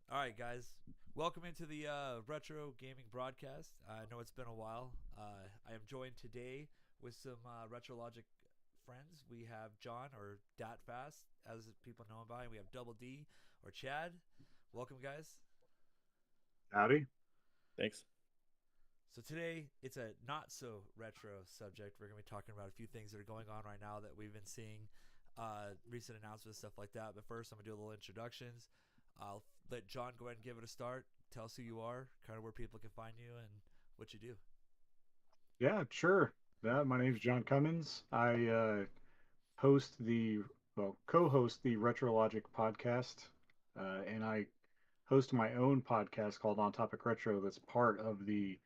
All right, guys. Welcome into the retro gaming broadcast. I know it's been a while. I am joined today with some retro logic friends. We have John, or Datfast, as people know him by, and we have Double D, or Chad. Welcome, guys. Howdy. Thanks. So today it's a not so retro subject. We're going to be talking about a few things that are going on right now that we've been seeing, recent announcements, stuff like that. But first, I'm going to do a little introductions. I'll let John go ahead and give it a start. Tell us who you are, kind of where people can find you, and what you do. Yeah, sure. My name's John Cummins. I host co-host the Retro Logic podcast, and I host my own podcast called On Topic Retro. That's part of the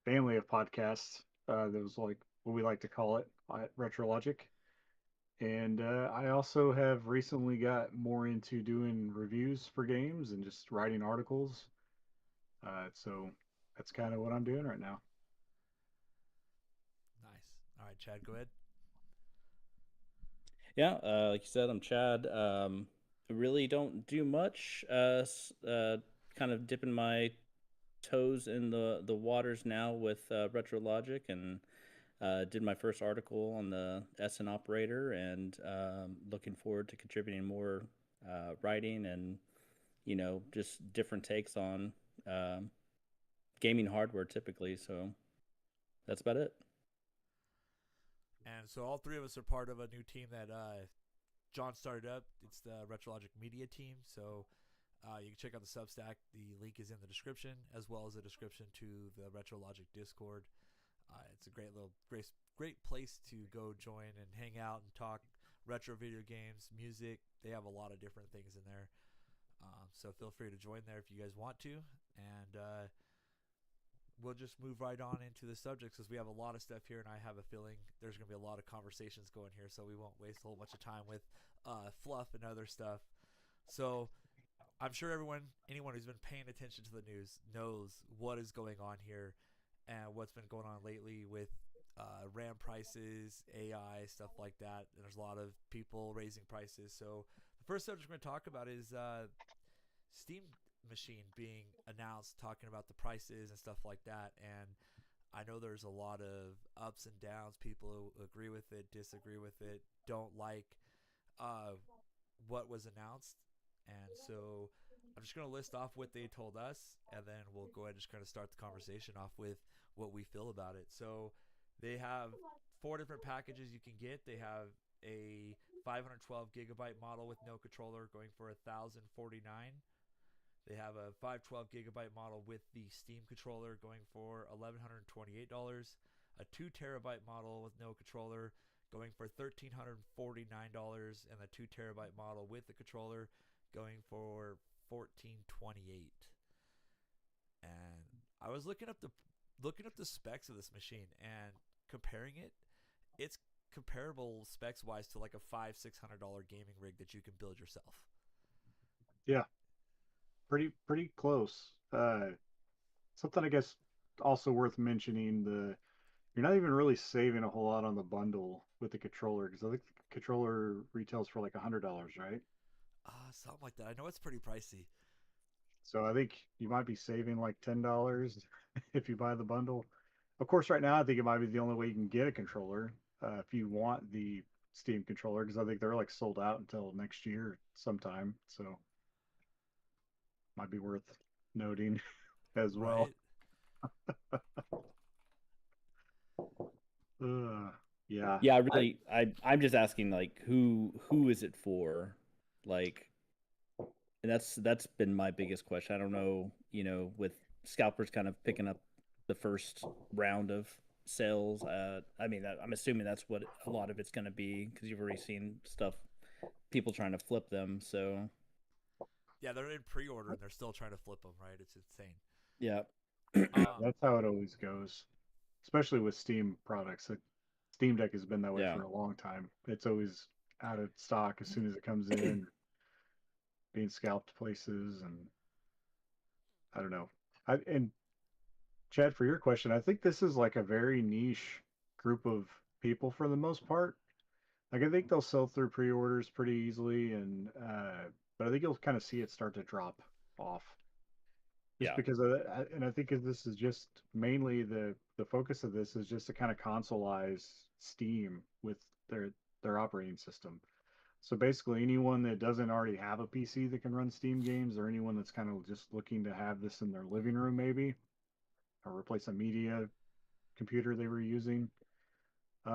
family of podcasts. That was like what we like to call it at Retro Logic. And I also have recently got more into doing reviews for games and just writing articles. So that's kind of what I'm doing right now. Nice. All right, Chad, go ahead. Yeah, like you said, I'm Chad. I really don't do much. Kind of dipping my toes in the waters now with Retro Logic, and did my first article on the SN operator, and looking forward to contributing more writing and just different takes on um, gaming hardware typically. So that's about it. And so all three of us are part of a new team that John started up. It's the Retrologic Media team. So you can check out the Substack. The link is in the description, as well as the description to the Retrologic Discord. It's a great place to go join and hang out and talk retro video games, music. They have a lot of different things in there. So feel free to join there if you guys want to. And we'll just move right on into the subjects because we have a lot of stuff here, and I have a feeling there's going to be a lot of conversations going here, so we won't waste a whole bunch of time with fluff and other stuff. So I'm sure anyone who's been paying attention to the news knows what is going on here and what's been going on lately with RAM prices, AI, stuff like that. And there's a lot of people raising prices. So the first subject we're going to talk about is Steam machine being announced, talking about the prices and stuff like that. And I know there's a lot of ups and downs. People who agree with it, disagree with it, don't like uh, what was announced. And so I'm just going to list off what they told us, and then we'll go ahead and just kind of start the conversation off with what we feel about it. So they have four different packages you can get. They have a 512 gigabyte model with no controller going for 1,049. They have a 512 gigabyte model with the Steam controller going for $1,128. A 2 terabyte model with no controller going for $1,349, and the 2 terabyte model with the controller going for $1,428. And I was looking up the specs of this machine and comparing it. It's comparable specs wise to like a $500-$600 gaming rig that you can build yourself. Yeah, pretty close. Something I guess also worth mentioning, the you're not even really saving a whole lot on the bundle with the controller because I think the controller retails for like $100, right? Something like that. I know it's pretty pricey. So I think you might be saving like $10 if you buy the bundle. Of course, right now I think it might be the only way you can get a controller if you want the Steam controller because I think they're like sold out until next year sometime. So might be worth noting as well. Right? Uh, yeah. Yeah, I I really, I'm just asking like who is it for? Like, and that's been my biggest question. I don't know, with scalpers kind of picking up the first round of sales. I mean, I'm assuming that's what a lot of it's going to be because you've already seen stuff, people trying to flip them. So Yeah, they're in pre-order and they're still trying to flip them. Right? It's insane. yeah, Yeah, Um, that's how it always goes, especially with Steam products. Steam Deck has been that way for yeah. a long time. It's always out of stock as soon as it comes in, being scalped places, and I don't know. And Chad, for your question, I think this is like a very niche group of people for the most part. Like I think they'll sell through pre-orders pretty easily, and but I think you'll kind of see it start to drop. off. Just Yeah. because of that, and I think this is just mainly the focus of this is just to kind of consoleize Steam with their operating system. So basically, anyone that doesn't already have a PC that can run Steam games, or anyone that's kind of just looking to have this in their living room, maybe, or replace a media computer they were using,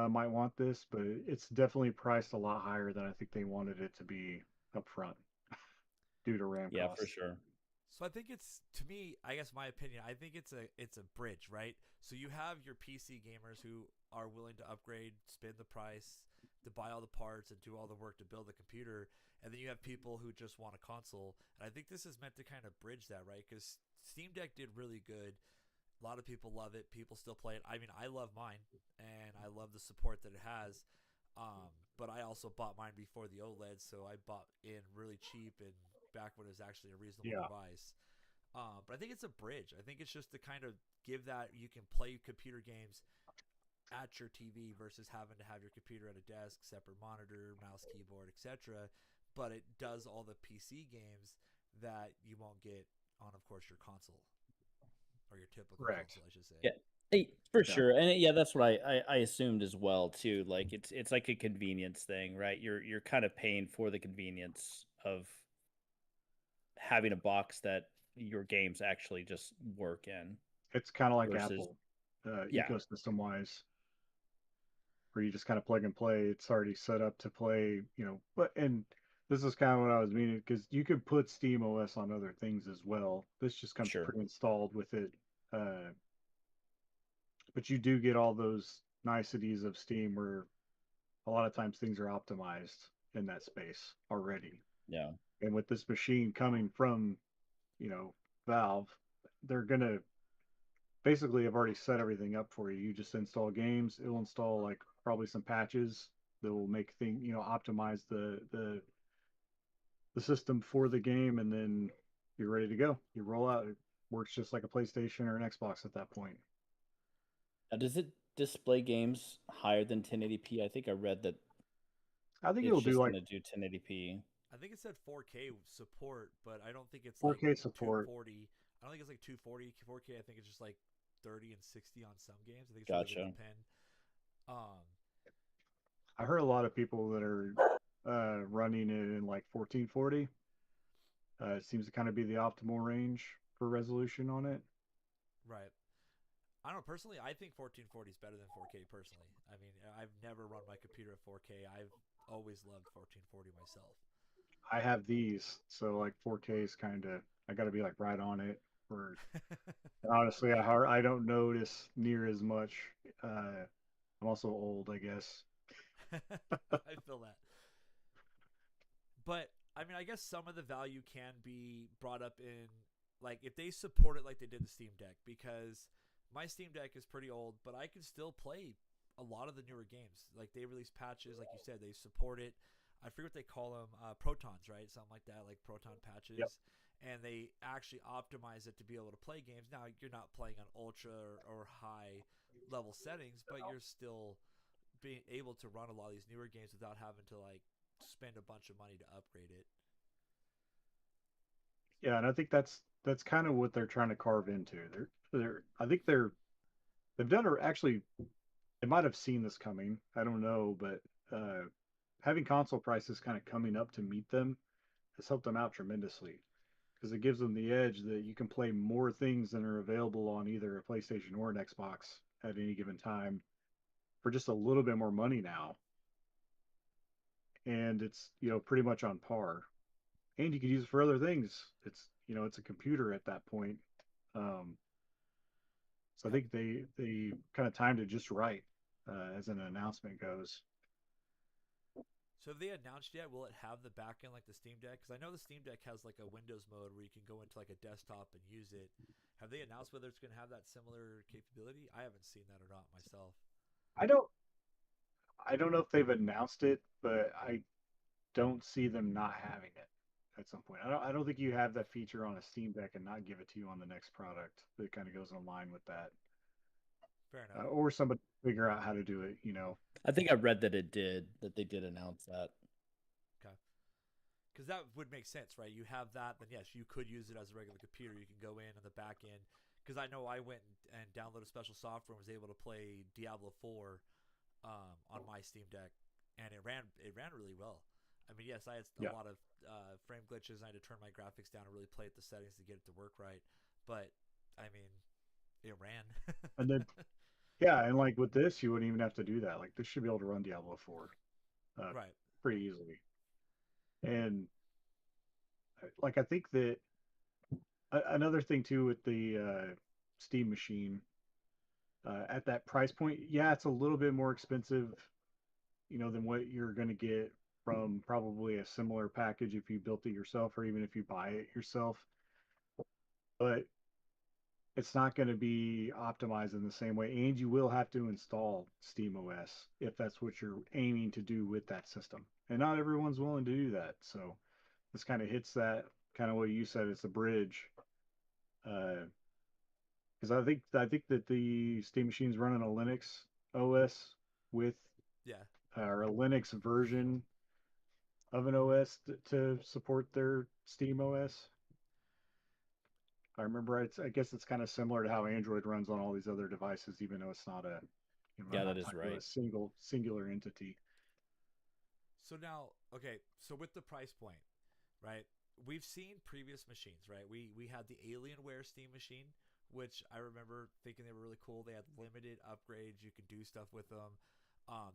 might want this. But it's definitely priced a lot higher than I think they wanted it to be up front due to RAM Yeah, for costs. sure. So I think it's, to me, I guess my opinion, I think it's a bridge, right? So you have your PC gamers who are willing to upgrade, spend the price, to buy all the parts and do all the work to build a computer, and then you have people who just want a console. And I think this is meant to kind of bridge that, right? Because Steam Deck did really good. A lot of people love it. People still play it. I mean, I love mine, and I love the support that it has. But I also bought mine before the OLED, so I bought in really cheap and back when it was actually a reasonable Yeah, device. But I think it's a bridge. I think it's just to kind of give that you can play computer games at your TV versus having to have your computer at a desk, separate monitor, mouse, keyboard, etc. But it does all the PC games that you won't get on, of course, your console or your typical correct. console, I should say. Yeah, for Yeah, sure. And yeah, that's what I assumed as well too. Like it's like a convenience thing, right? You're kind of paying for the convenience of having a box that your games actually just work in it's kind of like versus Apple, yeah, ecosystem wise, where you just kind of plug and play. It's already set up to play, But and this is kind of what I was meaning because you could put Steam OS on other things as well. This just comes sure. pre-installed with it, uh, but you do get all those niceties of Steam where a lot of times things are optimized in that space already. Yeah. And with this machine coming from, you know, Valve, they're gonna basically have already set everything up for you. You just install games. It'll install like probably some patches that will make things, optimize the system for the game, and then you're ready to go. You roll out. It works just like a PlayStation or an Xbox at that point. Does it display games higher than 1080p? I think I read that I think it's it'll do just like going to do 1080p. I think it said 4K support, but I don't think it's like 4K support. 240. I don't think it's like 240 4K. I think it's just like 30 and 60 on some games. I think it's really going to Gotcha. depend. Um, I heard a lot of people that are running it in like 1440. It seems to kind of be the optimal range for resolution on it. right. I don't know. Personally, I think 1440 is better than 4K. Personally, I mean, I've never run my computer at 4K. I've always loved 1440 myself. I have these, so like 4K is kind of I got to be like right on it. Or honestly, I don't notice near as much. I'm also old, I guess. I feel that. But I mean, I guess some of the value can be brought up in, like, if they support it like they did the Steam Deck, because my Steam Deck is pretty old, but I can still play a lot of the newer games. Like, they release patches, like you said, they support it. I forget what they call them, protons, right? Something like that, like proton Yep. patches. And they actually optimize it to be able to play games. Now, you're not playing on ultra or high level settings, but you're still being able to run a lot of these newer games without having to like spend a bunch of money to upgrade it. Yeah, and I think that's kind of what they're trying to carve into. They're I think they've done it actually. They might have seen this coming. I don't know, but having console prices kind of coming up to meet them has helped them out tremendously because it gives them the edge that you can play more things than are available on either a PlayStation or an Xbox at any given time for just a little bit more money now, and it's pretty much on par. And you can use it for other things. It's a computer at that point. Um, so I Yep. think they kind of timed it just right as an announcement goes. So have they announced yet? Will it have the backend like the Steam Deck? Because I know the Steam Deck has like a Windows mode where you can go into like a desktop and use it. Have they announced whether it's going to have that similar capability? I haven't seen that or not myself. I don't I don't know if they've announced it, but I don't see them not having it at some point. I don't think you have that feature on a Steam Deck and not give it to you on the next product that kind of goes in line with that. Fair enough. Or somebody figure out how to do it. I think I read that they did announce that. Okay. because that would make sense, right? You have that, then yes, you could use it as a regular computer. You can go in on the back end. Because I know I went and downloaded special software and was able to play Diablo 4 on my Steam Deck, and it ran really well. I mean, yes, I had a Yeah. lot of frame glitches, and I had to turn my graphics down and really play at the settings to get it to work right. But I mean, it ran. And then yeah, and like with this, you wouldn't even have to do that. Like this should be able to run Diablo 4 uh, Right. pretty easily. And like I think that another thing too with the Steam machine at that price point, yeah, it's a little bit more expensive, than what you're going to get from probably a similar package if you built it yourself or even if you buy it yourself. But it's not going to be optimized in the same way, and you will have to install Steam OS if that's what you're aiming to do with that system. And not everyone's willing to do that. So this kind of hits that kind of what you said. It's a bridge. Because I think that the Steam machine's running a Linux OS with Yeah. or a Linux version of an OS to support their Steam OS. If I remember right, I guess it's kind of similar to how Android runs on all these other devices, even though it's not a, Yeah, not that is tied to a right. singular entity. So now, okay, so with the price point, right? We've seen previous machines, right? We had the Alienware Steam machine, which I remember thinking they were really cool. They had limited upgrades. You could do stuff with them.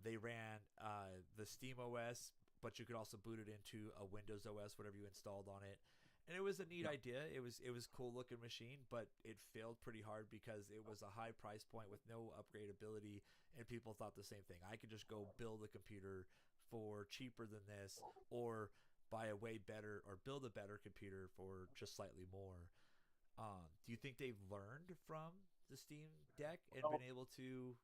They ran the Steam OS, but you could also boot it into a Windows OS, whatever you installed on it. And it was a neat Yep. idea. It was cool looking machine, but it failed pretty hard because it was a high price point with no upgrade ability, and people thought the same thing. I could just go build a computer for cheaper than this, or buy a way better or build a better computer for just slightly more. Do you think they've learned from the Steam Deck and Well, been able to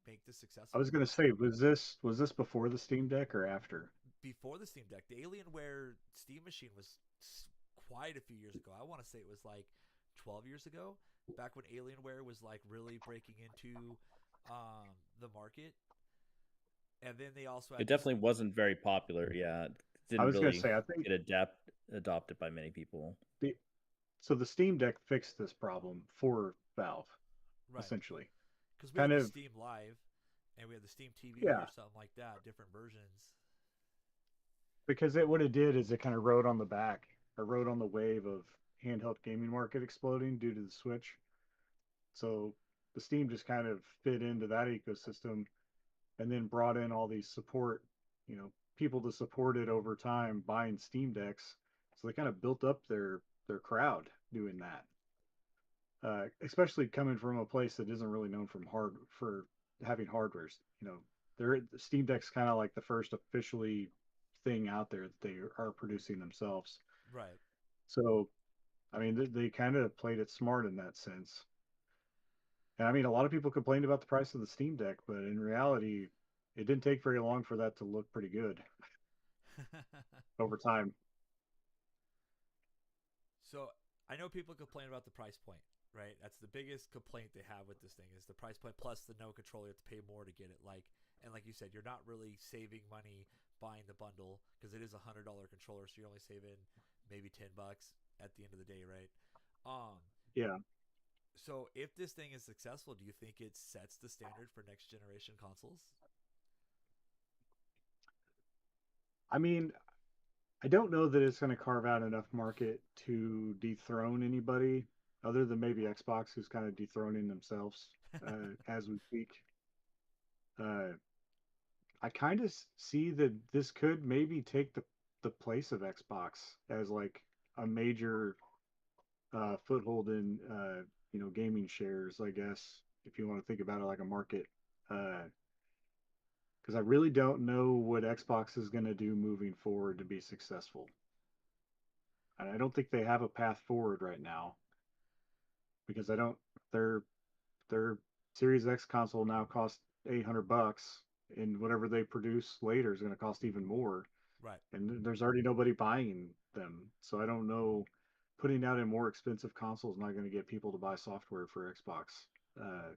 make this I was successful? going to say, was this before the Steam Deck or after? Before the Steam Deck, the Alienware Steam machine was quite a few years ago. I want to say it was like 12 years ago, back when Alienware was like really breaking into the market. And then they also It had this. definitely wasn't very popular. Yeah, it I didn't was going to really say, I think get adopted by many people. the so the Steam Deck fixed this problem for Valve, Right. essentially. Because we had Kind the of, Steam Live and we had the Steam TV or yeah, something like that, different versions. because what it did is it kind of rode on the back or rode on the wave of handheld gaming market exploding due to the Switch. So the Steam just kind of fit into that ecosystem and then brought in all these people to support it over time buying Steam decks. So they kind of built up their crowd doing that. Especially coming from a place that isn't really known for having hardwares. The Steam Deck's kind of like the first officially thing out there that they are producing themselves. Right. So I mean, they kind of played it smart in that sense. And I mean, a lot of people complained about the price of the Steam Deck, but in reality, it didn't take very long for that to look pretty good over time. So I know people complain about the price point, right? That's the biggest complaint they have with this thing is the price point plus the no controller. You have to pay more to get it. Like you said, you're not really saving money buying the bundle because it is $100 controller, so you're only saving maybe $10 at the end of the day, right? Um, Yeah. so if this thing is successful, do you think it sets the standard for next generation consoles? I mean, I don't know that it's going to carve out enough market to dethrone anybody other than maybe Xbox, who's kind of dethroning themselves as we speak. Uh, I kind of see that this could maybe take the place of Xbox as like a major foothold in gaming shares, I guess, if you want to think about it like a market. Because I really don't know what Xbox is going to do moving forward to be successful. And I don't think they have a path forward right now because I don't. Their Series X console now costs $800, and whatever they produce later is going to cost even more. Right. And there's already nobody buying them, so I don't know. Putting out a more expensive console is not going to get people to buy software for Xbox. Uh,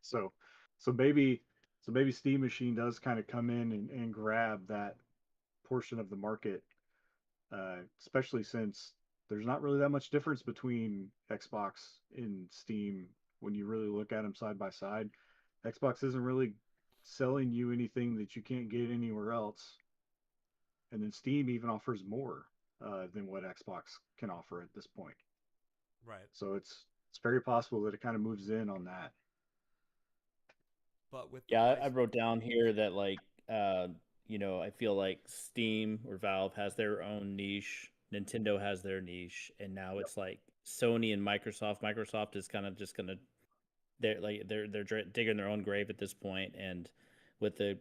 so so maybe Steam Machine does kind of come in and grab that portion of the market especially since there's not really that much difference between Xbox and Steam when you really look at them side by side. Xbox isn't really selling you anything that you can't get anywhere else, and then Steam even offers more than what Xbox can offer at this point. Right. So it's very possible that it kind of moves in on that. But with the Yeah, price, I wrote down here that I feel like Steam or Valve has their own niche, Nintendo has their niche, and now Yep. it's like Sony and Microsoft. Microsoft is kind of just gonna they're digging their own grave at this point, and with the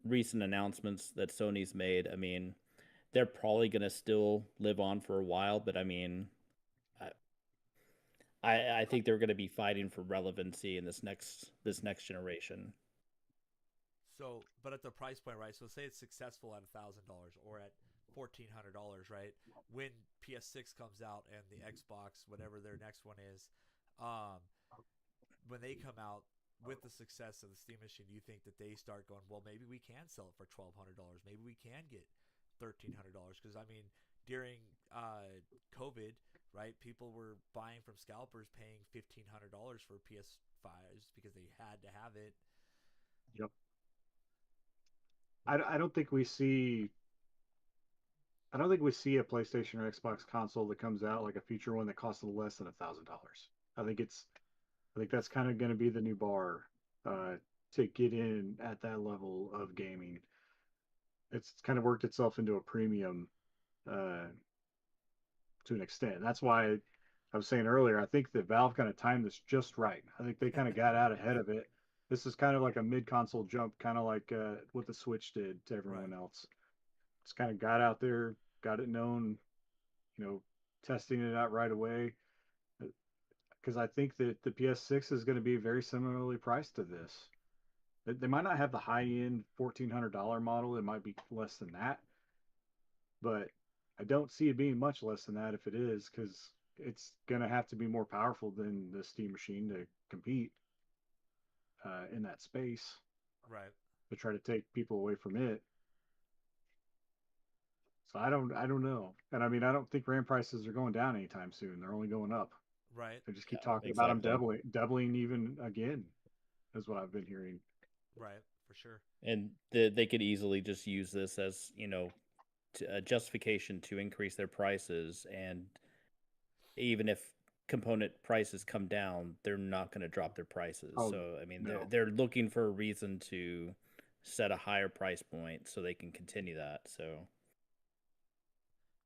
recent announcements that Sony's made, I mean, they're probably gonna still live on for a while, but I mean, I I think they're gonna be fighting for relevancy in this next generation. so but at the price point, right? So say it's successful at $1,000 or at $1,400, right? When PS6 comes out and the Xbox, whatever their next one is, um, when they come out with the success of the Steam Machine, do you think that they start going, well, maybe we can sell it for $1,200, maybe we can get $1,300? Because I mean, during COVID, right, people were buying from scalpers, paying $1,500 for PS5s because they had to have it. Yep. I don't think we see. I don't think we see a PlayStation or Xbox console that comes out like a future one that costs less than $1,000. I think it's. I think that's kind of going to be the new bar uh, to get in at that level of gaming. It's kind of worked itself into a premium uh, to an extent. That's why I was saying earlier, I think that Valve kind of timed this just right. I think they kind of got out ahead of it. This is kind of like a mid-console jump, kind of like what the Switch did to Right. everyone else. Just kind of got out there, got it known, you know, testing it out right away. Because I think that the PS6 is going to be very similarly priced to this. They might not have the high-end $1,400 model. It might be less than that, but I don't see it being much less than that if it is, because it's going to have to be more powerful than the Steam machine to compete in that space Right. to try to take people away from it. So I don't know. And I mean, I don't think RAM prices are going down anytime soon. They're only going up. Right. They just Yeah, keep talking about them exactly. doubling even again, is what I've been hearing. Right. For sure. And they could easily just use this as a justification to increase their prices, and even if component prices come down, they're not going to drop their prices. Oh So I mean, no, they're looking for a reason to set a higher price point so they can continue that. So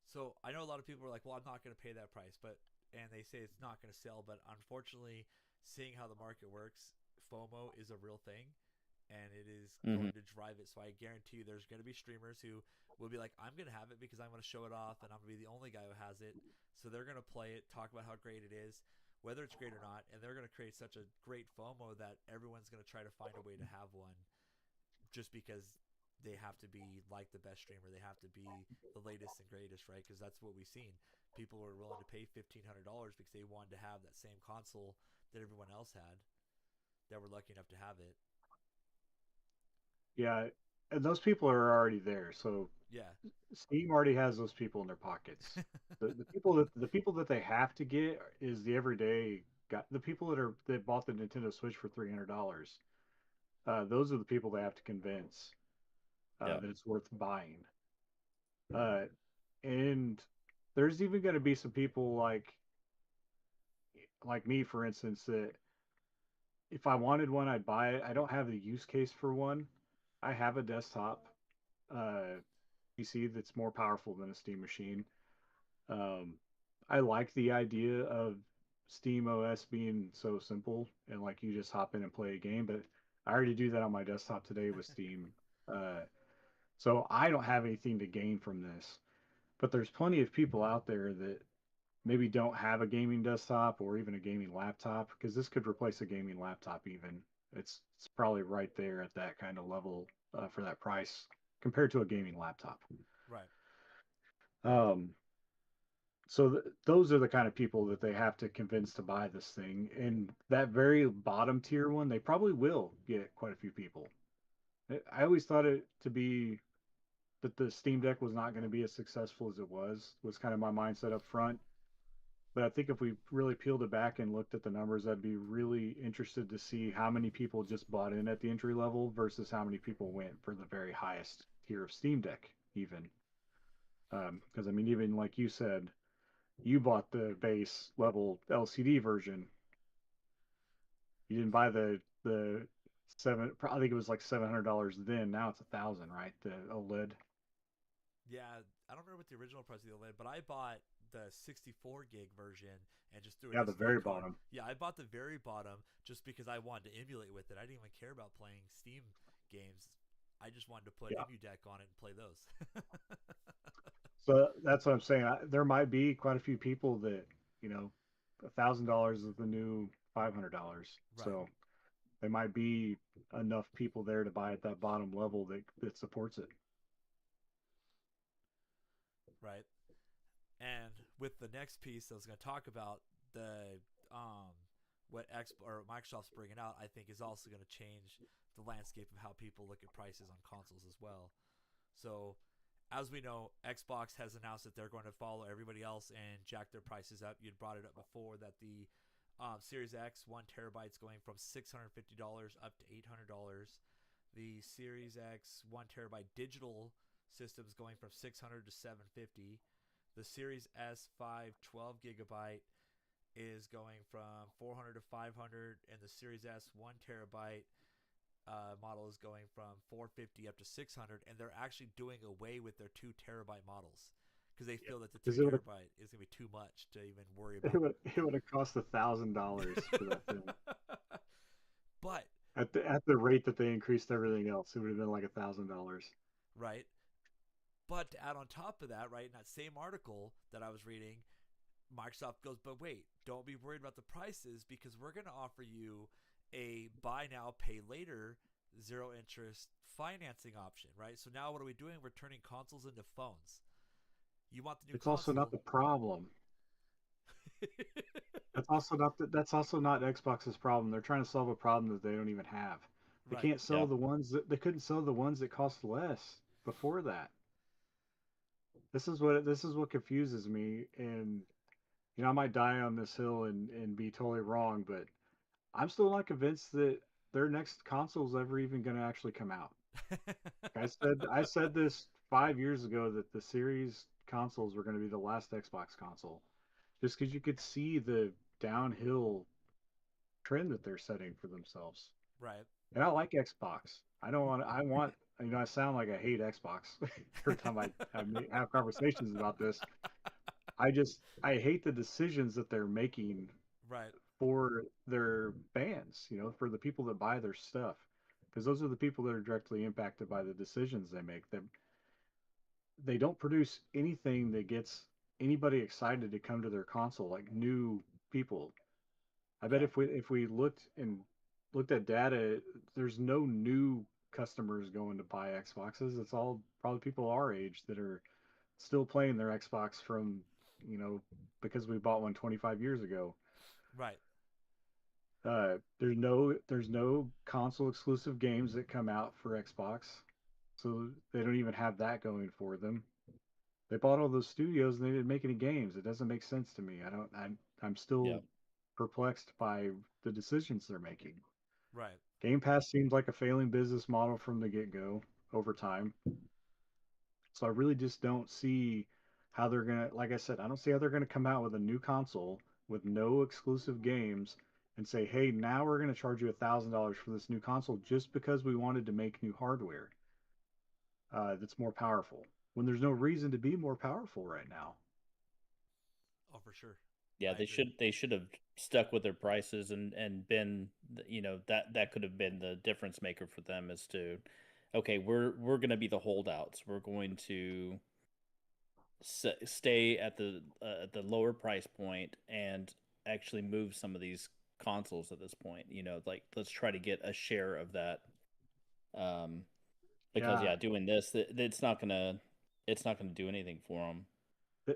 So I know a lot of people are like, well, I'm not going to pay that price, but and they say it's not going to sell. But unfortunately, seeing how the market works, FOMO is a real thing, and it is mhm. going to drive it. So I guarantee you, there's going to be streamers who will be like, I'm going to have it because I'm going to show it off, and I'm going to be the only guy who has it. So they're going to play it, talk about how great it is, whether it's great or not, and they're going to create such a great FOMO that everyone's going to try to find a way to have one just because they have to be like the best streamer. They have to be the latest and greatest, right? Because that's what we've seen. People were willing to pay $1,500 because they wanted to have that same console that everyone else had that were lucky enough to have it. yeah, and those people are already there. So Yeah. Steam already has those people in their pockets. The people that they have to get is the everyday guy. The people that bought the Nintendo Switch for $300. Those are the people they have to convince Yeah, that it's worth buying. Uh, and there's even going to be some people like me, for instance, that if I wanted one, I'd buy it. I don't have the use case for one. I have a desktop uh, PC that's more powerful than a Steam machine. Um, I like the idea of Steam OS being so simple and like you just hop in and play a game, but I already do that on my desktop today with Steam. Uh, so I don't have anything to gain from this. But there's plenty of people out there that maybe don't have a gaming desktop or even a gaming laptop, because this could replace a gaming laptop even. It's probably right there at that kind of level for that price compared to a gaming laptop. Right. Um, so those are the kind of people that they have to convince to buy this thing. And that very bottom tier one, they probably will get quite a few people. I always thought it to be that the Steam Deck was not going to be as successful as it was kind of my mindset up front. But I think if we really peeled it back and looked at the numbers, I'd be really interested to see how many people just bought in at the entry level versus how many people went for the very highest tier of Steam Deck, even. Because I mean, even like you said, you bought the base level LCD version. You didn't buy the seven. I think it was like $700 then. Now it's 1,000, right? The OLED. Yeah, I don't remember what the original price of the OLED, but I bought the 64 gig version and just threw an Yeah, the SD very card. bottom. Yeah, I bought the very bottom just because I wanted to emulate with it. I didn't even care about playing Steam games. I just wanted to put Yeah. EmuDeck on it and play those. So that's what I'm saying. There might be quite a few people that, $1,000 is the new $500. Right. So there might be enough people there to buy at that bottom level that supports it. Right. And with the next piece I was going to talk about, the what Microsoft's bringing out, I think is also going to change the landscape of how people look at prices on consoles as well. So, as we know, Xbox has announced that they're going to follow everybody else and jack their prices up. You'd brought it up before that the Series X 1 terabyte is going from $650 up to $800. The Series X 1 terabyte digital system is going from $600 to $750. The Series S 5 12 gigabyte is going from $400 to $500, and the Series S 1 terabyte model is going from $450 up to $600, and they're actually doing away with their 2 terabyte models because they feel that the 2 terabyte is going to be too much to even worry about. It would have cost $1,000 for that thing. But at the rate that they increased everything else, it would have been like $1,000. Right. But to add on top of that, right, in that same article that I was reading, Microsoft goes, but wait, don't be worried about the prices because we're going to offer you a buy now, pay later, zero interest financing option, right? So now what are we doing? We're turning consoles into phones. You want the new console. It's also not the problem. That's also not Xbox's problem. They're trying to solve a problem that they don't even have. They Right. can't sell the ones that they couldn't sell the ones that cost less before that. This is what confuses me, and I might die on this hill and be totally wrong, but I'm still not convinced that their next console is ever even going to actually come out. I said this 5 years ago that the Series consoles were going to be the last Xbox console, just because you could see the downhill trend that they're setting for themselves. Right. And I like Xbox. I don't want. I want. I sound like I hate Xbox every time I have conversations about this. I hate the decisions that they're making Right. for their fans, for the people that buy their stuff, because those are the people that are directly impacted by the decisions they make. They don't produce anything that gets anybody excited to come to their console, like new people. I bet if we looked at data, there's no new customers going to buy Xboxes. It's all probably people our age that are still playing their Xbox from, because we bought one 25 years ago. Right. There's no console exclusive games that come out for Xbox, so they don't even have that going for them. They bought all those studios and they didn't make any games. It doesn't make sense to me. I'm still perplexed by the decisions they're making. Right. Game Pass seems like a failing business model from the get-go over time. So I really just don't see how they're going to, like I said, I don't see how they're going to come out with a new console with no exclusive games and say, hey, now we're going to charge you $1,000 for this new console just because we wanted to make new hardware that's more powerful, when there's no reason to be more powerful right now. Oh, for sure. Yeah, they should have stuck with their prices and been, that could have been the difference maker for them as to, okay, we're going to be the holdouts. We're going to stay at the lower price point and actually move some of these consoles at this point. Like, let's try to get a share of that. Because doing this, it's not gonna do anything for them.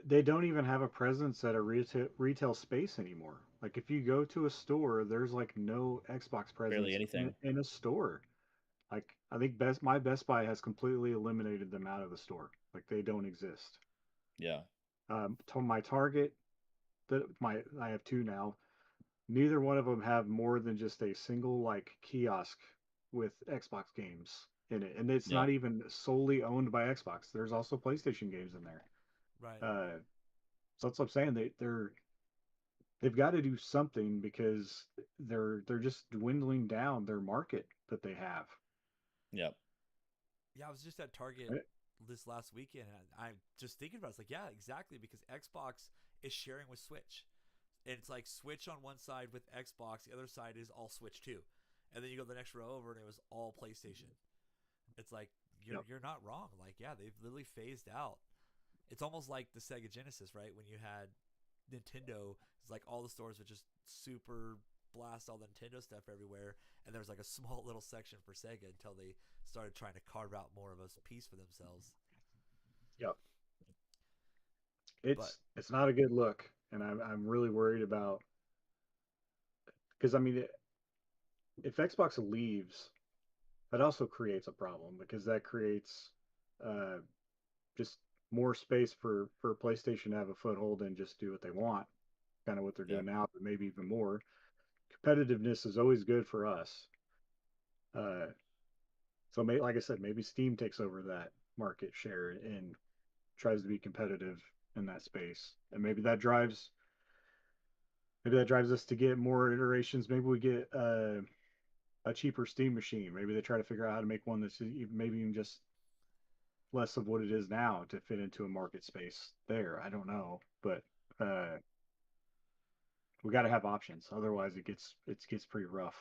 They don't even have a presence at a retail space anymore. Like if you go to a store, there's like no Xbox presence Barely anything in a store. Like I think my Best Buy has completely eliminated them out of the store. Like they don't exist. Yeah. To my Target, I have two now. Neither one of them have more than just a single like kiosk with Xbox games in it, and it's Yeah. not even solely owned by Xbox. There's also PlayStation games in there. Right. So that's what I'm saying. They've got to do something because they're just dwindling down their market that they have. Yep. Yeah, I was just at Target Right? this last weekend, and I'm just thinking about it. It's like, yeah, exactly, because Xbox is sharing with Switch. And it's like Switch on one side with Xbox, the other side is all Switch too. And then you go the next row over, and it was all PlayStation. It's like Yep. you're not wrong. Like, yeah, they've literally phased out. It's almost like the Sega Genesis, right? When you had Nintendo, it's like all the stores would just super blast all the Nintendo stuff everywhere, and there was like a small little section for Sega until they started trying to carve out more of a piece for themselves. Yep. But It's not a good look, and I'm really worried about because I mean, if Xbox leaves, that also creates a problem because that creates uh, just more space for PlayStation to have a foothold and just do what they want, kind of what they're doing Yep. now, but maybe even more. Competitiveness is always good for us. Uh, so, like I said, maybe Steam takes over that market share and tries to be competitive in that space, and maybe that drives us to get more iterations. Maybe we get a cheaper Steam machine. Maybe they try to figure out how to make one that's maybe even just less of what it is now to fit into a market space there. I don't know, but uh, we got to have options. Otherwise, it gets pretty rough.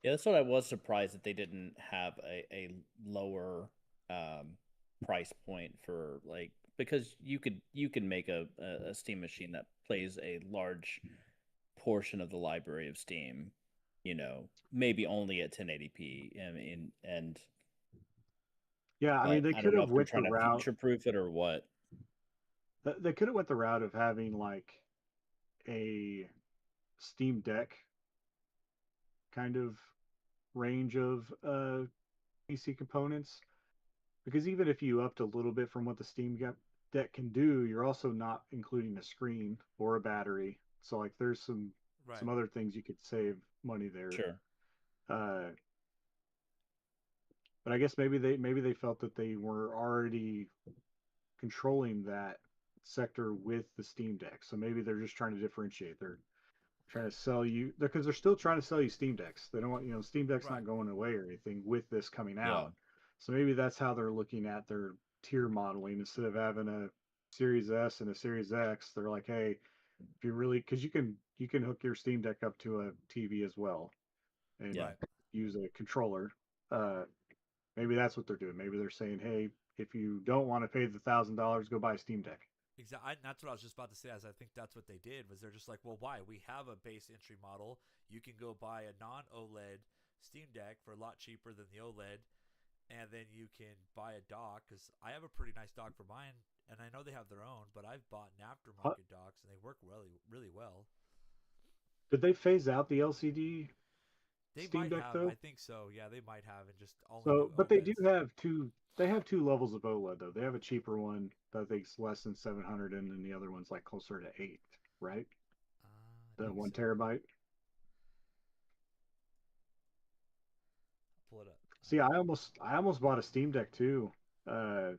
Yeah, that's what I was surprised that they didn't have a lower um, price point for like because you could make a Steam machine that plays a large portion of the library of Steam, maybe only at 1080p. I mean, Yeah, I mean but they I could don't know have if they're went the trying to route. future proof it or what. They could have went the route of having like a Steam Deck kind of range of PC components. Because even if you upped a little bit from what the Deck can do, you're also not including a screen or a battery. So like there's some right, other things you could save money there. Sure. Uh, but I guess maybe they felt that they were already controlling that sector with the Steam Deck. So maybe they're just trying to differentiate. They're trying to sell you because they're still trying to sell you Steam Decks. They don't want Steam Deck's right. not going away or anything with this coming Yeah. out. So maybe that's how they're looking at their tier modeling instead of having a Series S and a Series X. They're like, hey, if you really because you can hook your Steam Deck up to a TV as well and Yeah. Right. use a controller. Uh, maybe that's what they're doing. Maybe they're saying, hey, if you don't want to pay the $1,000, go buy a Steam Deck. Exactly. That's what I was just about to say. As I think that's what they did was they're just like, well, why? We have a base entry model. You can go buy a non OLED Steam Deck for a lot cheaper than the OLED, and then you can buy a dock because I have a pretty nice dock for mine, and I know they have their own, but I've bought an aftermarket docks and they work really really well. Did they phase out the LCD They Steam might Deck have. though? I think so. Yeah, they might have, and just only do So, but they do OLEDs. have two. They have two levels of OLED though. They have a cheaper one that I think's less than 700, and then the other one's like closer to 8, right? I The think one so. terabyte. Pull it up. See, I almost bought a Steam Deck too. Uh,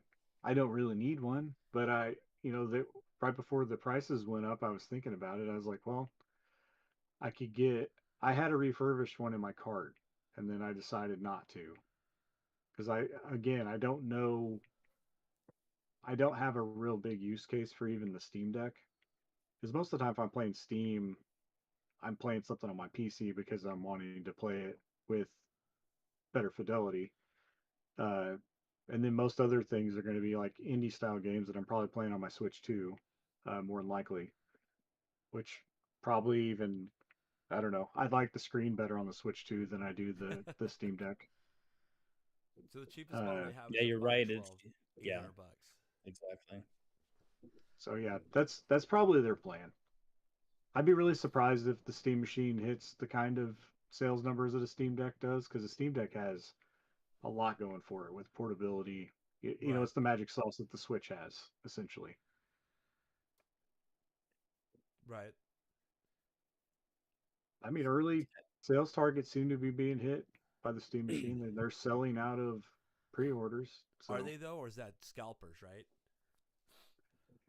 I don't really need one, but right before the prices went up, I was thinking about it. I was like, well, I could get. I had a refurbished one in my cart, and then I decided not to because I don't know. I don't have a real big use case for even the Steam Deck. Because most of the time, if I'm playing Steam, I'm playing something on my PC because I'm wanting to play it with better fidelity. Uh, and then most other things are going to be like indie style games that I'm probably playing on my Switch too, more than likely. Which probably even I don't know. I like the screen better on the Switch too than I do the Steam Deck. So the cheapest model Uh, they have is Yeah, a you're right. It's 512, yeah, 800 bucks. exactly. so yeah, that's probably their plan. I'd be really surprised if the Steam machine hits the kind of sales numbers that a Steam Deck does, because the Steam Deck has a lot going for it with portability. Right. It's the magic sauce that the Switch has, essentially. Right. I mean, early sales targets seem to be being hit by the Steam machine, and they're selling out of pre-orders. Are So, they though, or is that scalpers? Right.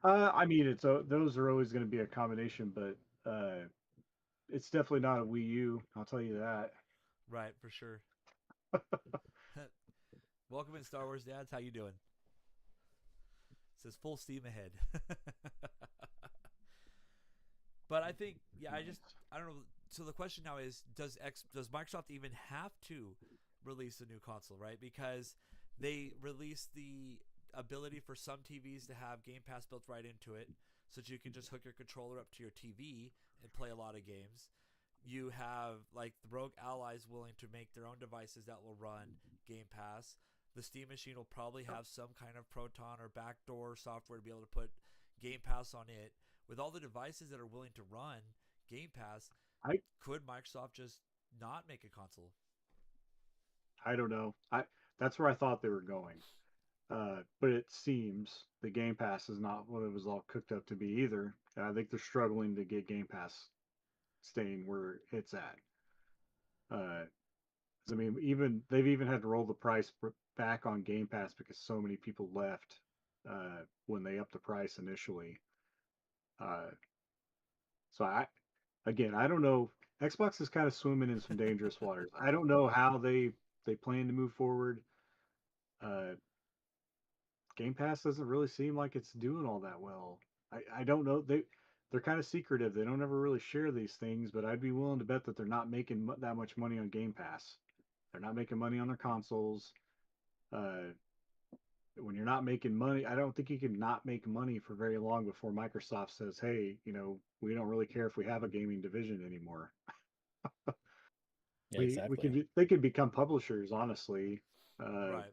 I mean, those are always going to be a combination, but it's definitely not a Wii U. I'll tell you that. Right. For sure. Welcome in, Star Wars dads. How you doing? It says full steam ahead. But I think, yeah, I don't know. So the question now is, does Microsoft even have to release a new console, right? Because they released the ability for some TVs to have Game Pass built right into it, so that you can just hook your controller up to your TV and play a lot of games. You have like the Rogue Allies willing to make their own devices that will run Game Pass. The Steam machine will probably have some kind of Proton or backdoor software to be able to put Game Pass on it. With all the devices that are willing to run Game Pass, I could Microsoft just not make a console? I don't know. I That's where I thought they were going. But it seems the Game Pass is not what it was all cooked up to be either. And I think they're struggling to get Game Pass staying where it's at. Uh, I mean, even they've even had to roll the price back on Game Pass because so many people left when they upped the price initially. Uh, so I don't know. Xbox is kind of swimming in some dangerous waters. I don't know how they plan to move forward. Uh, Game Pass doesn't really seem like it's doing all that well. I don't know. They're kind of secretive. They don't ever really share these things, but I'd be willing to bet that they're not making that much money on Game Pass. They're not making money on their consoles. Uh, when you're not making money, I don't think you can not make money for very long before Microsoft says, "Hey, we don't really care if we have a gaming division anymore. Yeah, We exactly. can they could become publishers, honestly, uh, Right.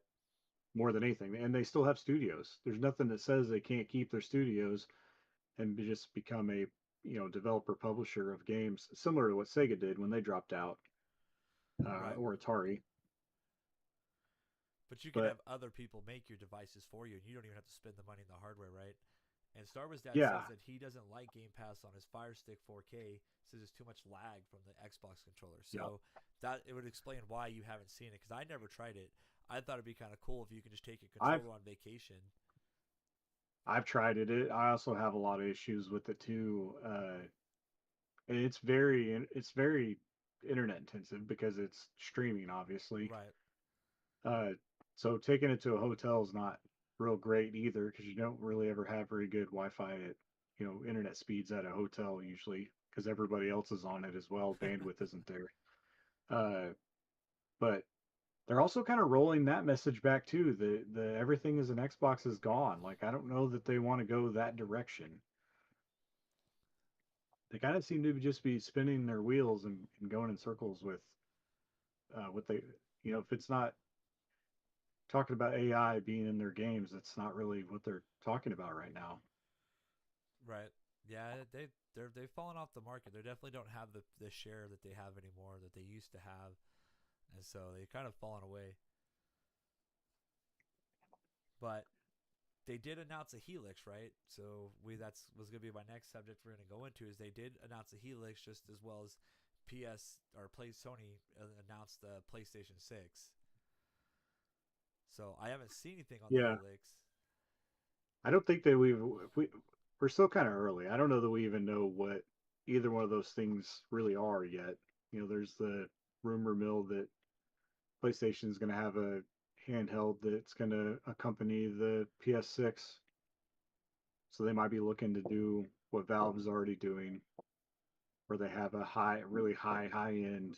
more than anything, and they still have studios. There's nothing that says they can't keep their studios and just become a developer publisher of games, similar to what Sega did when they dropped out, Right. or Atari. But you can But have other people make your devices for you, and you don't even have to spend the money in the hardware, right? And Star Wars Dad yeah, says that he doesn't like Game Pass on his Fire Stick 4K. Says there's too much lag from the Xbox controller. yeah, So that it would explain why you haven't seen it, because I never tried it. I thought it'd be kind of cool if you could just take your I've controller on vacation. I've tried it. I also have a lot of issues with it too. And it's very internet intensive because it's streaming, obviously. Right. Uh, so taking it to a hotel is not real great either because you don't really ever have very good Wi-Fi at internet speeds at a hotel usually because everybody else is on it as well. Bandwidth isn't there. Uh, but they're also kind of rolling that message back too. The everything is an Xbox is gone. Like I don't know that they want to go that direction. They kind of seem to just be spinning their wheels and going in circles with what they if it's not talking about AI being in their games, that's not really what they're talking about right now. Right. Yeah, they've fallen off the market. They definitely don't have the share that they have anymore that they used to have, and so they've kind of fallen away. But they did announce a Helix, right? So that's was going to be my next subject we're going to go into. Is they did announce a Helix just as well as PS or Play Sony announced the PlayStation 6. So I haven't seen anything on the Yeah, Helix. I don't think that we're still kind of early. I don't know that we even know what either one of those things really are yet. There's the rumor mill that PlayStation is going to have a handheld that's going to accompany the PS6. So they might be looking to do what Valve is already doing, where they have a really high end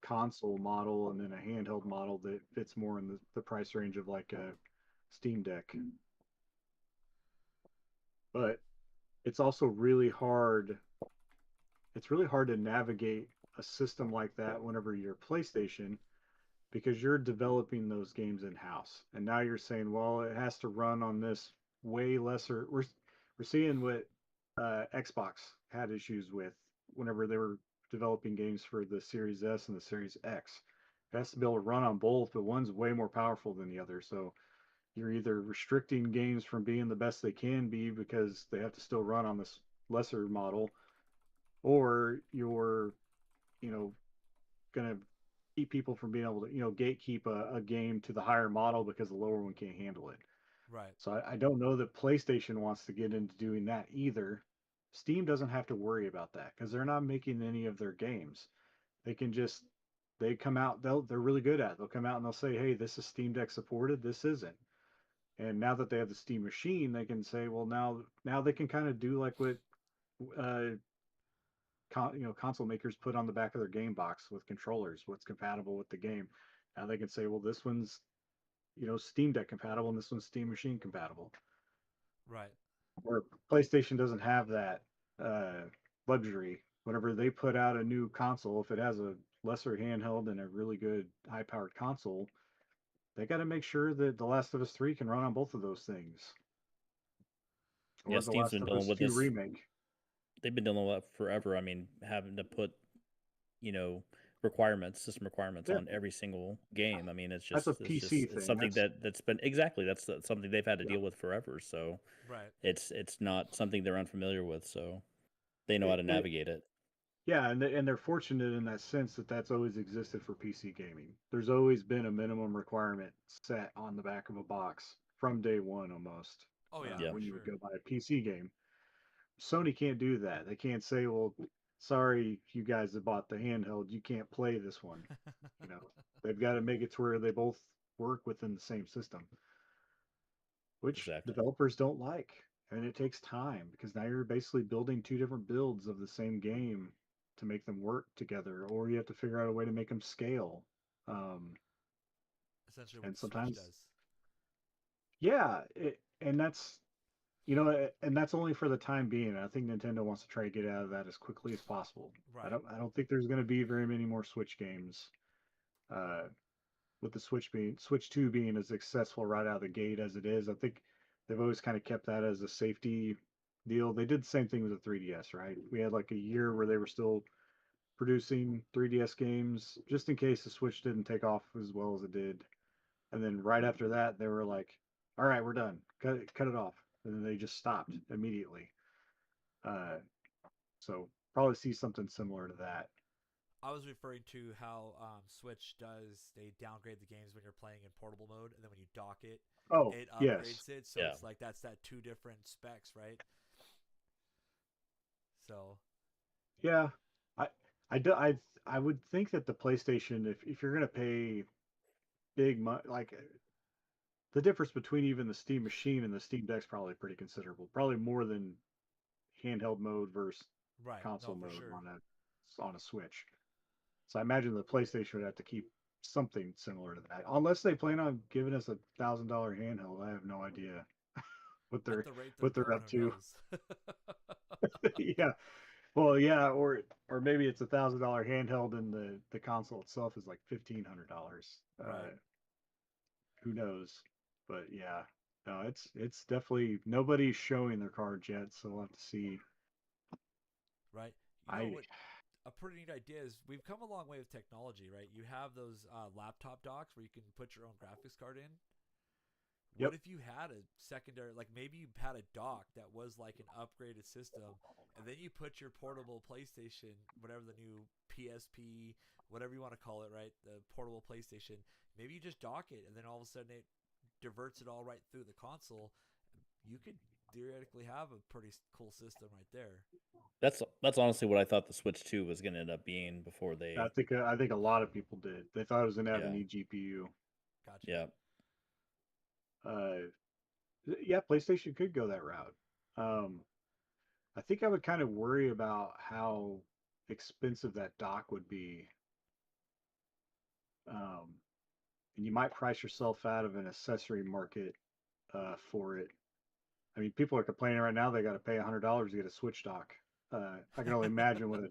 console model and then a handheld model that fits more in the price range of like a Steam Deck. But it's also really hard. It's really hard to navigate a system like that whenever you're PlayStation because you're developing those games in house. And now you're saying, well, it has to run on this way lesser. We're seeing what Xbox had issues with whenever they were developing games for the Series S and the Series X. It has to be able to run on both, but one's way more powerful than the other. So you're either restricting games from being the best they can be because they have to still run on this lesser model, or you're, you know, gonna keep people from being able to, gatekeep a game to the higher model because the lower one can't handle it. Right. So I don't know that PlayStation wants to get into doing that either. Steam doesn't have to worry about that because they're not making any of their games. They can just they come out they're really good at it. They'll come out and they'll say, hey, this is Steam Deck supported, this isn't. And now that they have the Steam machine, they can say, well, now they can kind of do like what uh, console makers put on the back of their game box with controllers, what's compatible with the game. Now they can say, well, this one's Steam Deck compatible and this one's Steam Machine compatible. Right. Or PlayStation doesn't have that uh, luxury. Whenever they put out a new console, if it has a lesser handheld and a really good high-powered console, they got to make sure that The Last of Us 3 can run on both of those things. Yeah, Or The Steam's Last been of dealing Us with 2 this. remake. They've been dealing with that forever. I mean, having to put, requirements, system requirements Yeah, on every single game. I mean, that's a PC it's thing. something that's been exactly that's something they've had to Yeah. deal with forever. So Right. it's not something they're unfamiliar with. So they know how to It, navigate it. yeah, and they're fortunate in that sense that that's always existed for PC gaming. There's always been a minimum requirement set on the back of a box from day one almost. Oh yeah, Yeah. for When you would sure. go buy a PC game, Sony can't do that. They can't say, "Well, sorry, you guys that bought the handheld, you can't play this one." You know, they've got to make it to where they both work within the same system, which Exactly. developers don't like. And it takes time because now you're basically building two different builds of the same game to make them work together, or you have to figure out a way to make them scale. Um, Essentially, what and the Switch sometimes, does. yeah, and that's only for the time being. I think Nintendo wants to try to get out of that as quickly as possible. Right. I don't think there's going to be very many more Switch games. Uh, with the Switch 2 being as successful right out of the gate as it is, I think they've always kind of kept that as a safety deal. They did the same thing with the 3DS, right? We had like a year where they were still producing 3DS games just in case the Switch didn't take off as well as it did. And then right after that, they were like, "All right, we're done. Cut it off." And then they just stopped immediately. Uh, so probably see something similar to that. I was referring to how Switch does. They downgrade the games when you're playing in portable mode, and then when you dock it, Oh, it yes. upgrades it. So Yeah. it's like that's that two different specs, right? So Yeah. I I do, I would think that the PlayStation, if you're gonna pay big money, like the difference between even the Steam machine and the Steam Deck's probably pretty considerable. Probably more than handheld mode versus right, no, console for mode sure. on a Switch. So I imagine the PlayStation would have to keep something similar to that, unless they plan on giving us $1,000 handheld. I have no idea what At they're the rate they're what they're going, up who to. knows? Yeah, well, yeah, or maybe it's $1,000 handheld and the console itself is like $1,500. Right, Who knows? But yeah, no, it's definitely nobody's showing their cards yet, so we'll have to see. right. You know I what? A pretty neat idea is we've come a long way with technology, right? You have those laptop docks where you can put your own graphics card in. What Yep. if you had a secondary, like maybe you had a dock that was like an upgraded system, and then you put your portable PlayStation, whatever the new PSP, whatever you want to call it, right? The portable PlayStation. Maybe you just dock it, and then all of a sudden it diverts it all right through the console. You could theoretically have a pretty cool system right there. That's honestly what I thought the Switch 2 was going to end up being before they. I think a lot of people did. They thought it was gonna have an Yeah. eGPU. Gotcha. Yeah. Uh, yeah, PlayStation could go that route. Um, I think I would kind of worry about how expensive that dock would be. Um, and you might price yourself out of an accessory market for it. I mean, people are complaining right now they got to pay $100 to get a Switch dock. I can only imagine what a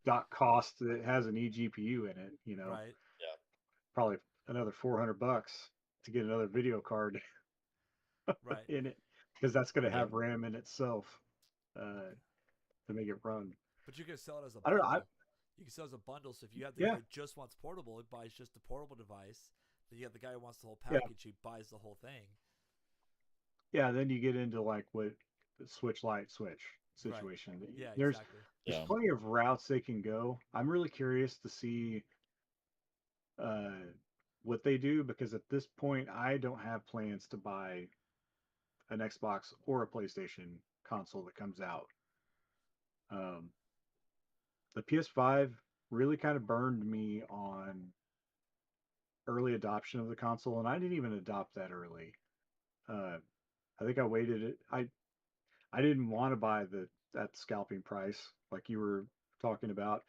dock costs that has an eGPU in it. Right. Yeah. Probably another $400 to get another video card Right. in it because that's going to Yep. have RAM in itself to make it run. But you could sell it as a I don't know. bundle. You can sell as a bundle. So if you have the guy Yeah, who just wants portable, he buys just the portable device. Then you have the guy who wants the whole yeah, package, he buys the whole thing. yeah. Then you get into like what the Switch Lite Switch Right. situation. Yeah, There's exactly. there's Yeah. plenty of routes they can go. I'm really curious to see uh, what they do because at this point I don't have plans to buy an Xbox or a PlayStation console that comes out. Um, the PS5 really kind of burned me on early adoption of the console, and I didn't even adopt that early. Uh, I think I waited. I didn't want to buy the that scalping price like you were talking about.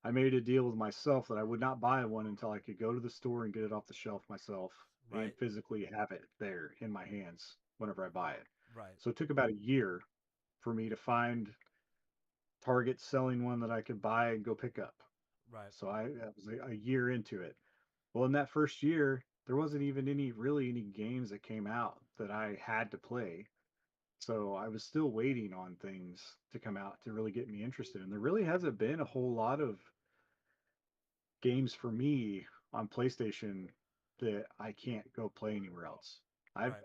I made a deal with myself that I would not buy one until I could go to the store and get it off the shelf myself and Right. physically have it there in my hands whenever I buy it. Right. So it took about a year for me to find Target selling one that I could buy and go pick up. Right. So I was a year into it. Well, in that first year, there wasn't even any games that came out that I had to play. So I was still waiting on things to come out to really get me interested. And there really hasn't been a whole lot of games for me on PlayStation that I can't go play anywhere else. I've Right.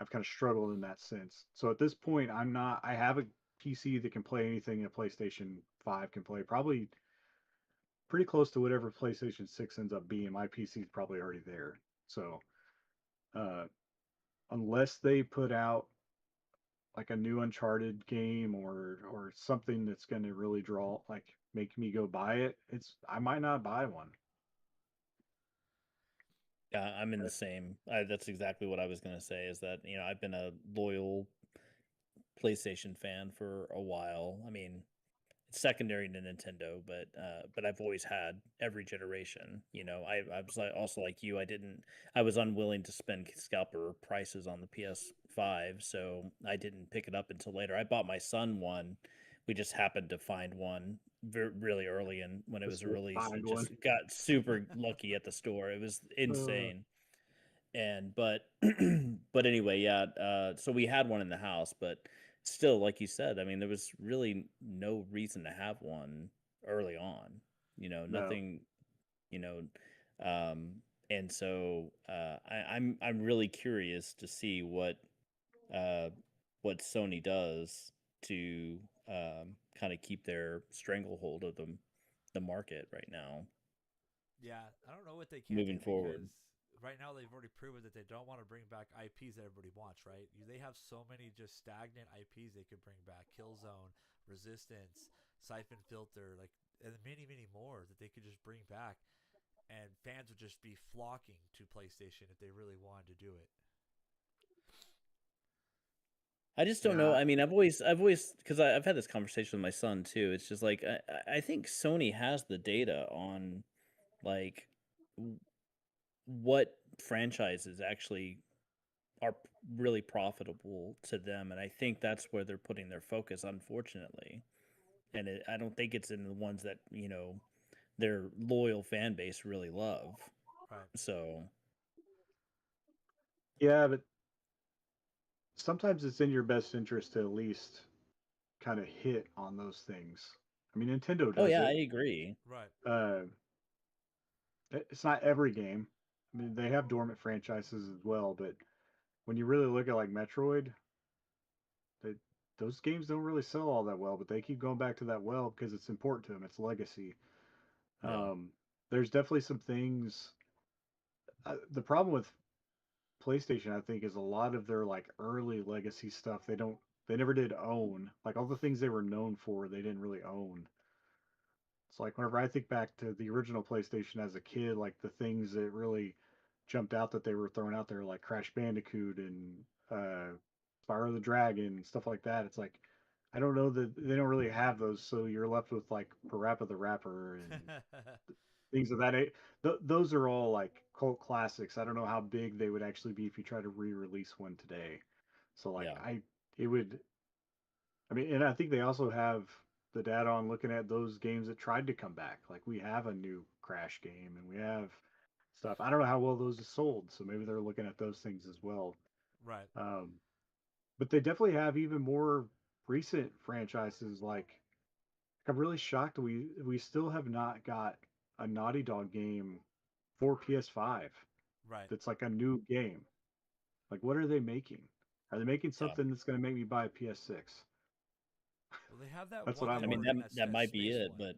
I've kind of struggled in that sense. So at this point, I'm not. I have a PC that can play anything a PlayStation 5 can play. Probably pretty close to whatever PlayStation 6 ends up being. My PC is probably already there. So uh, unless they put out like a new Uncharted game or something that's going to really draw like make me go buy it, it's I might not buy one. Yeah, I'm in the same. That's exactly what I was going to say. Is that I've been a loyal PlayStation fan for a while. I mean, it's secondary to Nintendo, but I've always had every generation. I was also like you. I was unwilling to spend scalper prices on the PS5, so I didn't pick it up until later. I bought my son one. We just happened to find one really early in when it Just was to released, find and one. just got super lucky at the store. It was Uh, insane. And but but anyway, yeah. So we had one in the house, but still, like you said, I mean, there was really no reason to have one early on. no. Nothing. You know, um, and so I'm really curious to see uh, what Sony does to kind of keep their stranglehold of the market right now Yeah, I don't know what they can moving do forward. because right now they've already proven that they don't want to bring back IPs that everybody wants, right? They have so many just stagnant IPs they could bring back. Killzone, Resistance, Siphon Filter, like and many, many more that they could just bring back and fans would just be flocking to PlayStation if they really wanted to do it. I just don't know. Yeah, I mean, I've always, because I've had this conversation with my son too. It's just like I think Sony has the data on like w- what franchises actually are really profitable to them, and I think that's where they're putting their focus, unfortunately. And I don't think it's in the ones that their loyal fan base really love. Right. So yeah, but sometimes it's in your best interest to at least kind of hit on those things. I mean, Nintendo oh does yeah, I it. agree. Right. Uh, it's not every game. I mean, they have dormant franchises as well, but when you really look at like Metroid, they, those games don't really sell all that well, but they keep going back to that well because it's important to them. It's legacy. Yeah, Um, there's definitely some things. The problem with PlayStation, I think, is a lot of their like early legacy stuff they never did own. Like all the things they were known for, they didn't really own. It's like whenever I think back to the original PlayStation as a kid, like the things that really jumped out that they were throwing out there, like Crash Bandicoot and Spyro the Dragon and stuff like that. It's like I don't know that they don't really have those, so you're left with like Parappa the Rapper and things of that. Those are all like cult classics. I don't know how big they would actually be if you try to re-release one today. So like yeah. it would. I mean, and I think they also have the data on looking at those games that tried to come back. Like we have a new Crash game and we have stuff. I don't know how well those are sold, so maybe they're looking at those things as well. Right. Um, but they definitely have even more recent franchises like I'm really shocked we still have not got a Naughty Dog game for PS5 Right. that's like a new game. Like, what are they making? Are they making Yeah. something that's going to make me buy a PS6? Well, they have that That's one what that I'm I mean, everyone that wondering. that that might be space it, one. but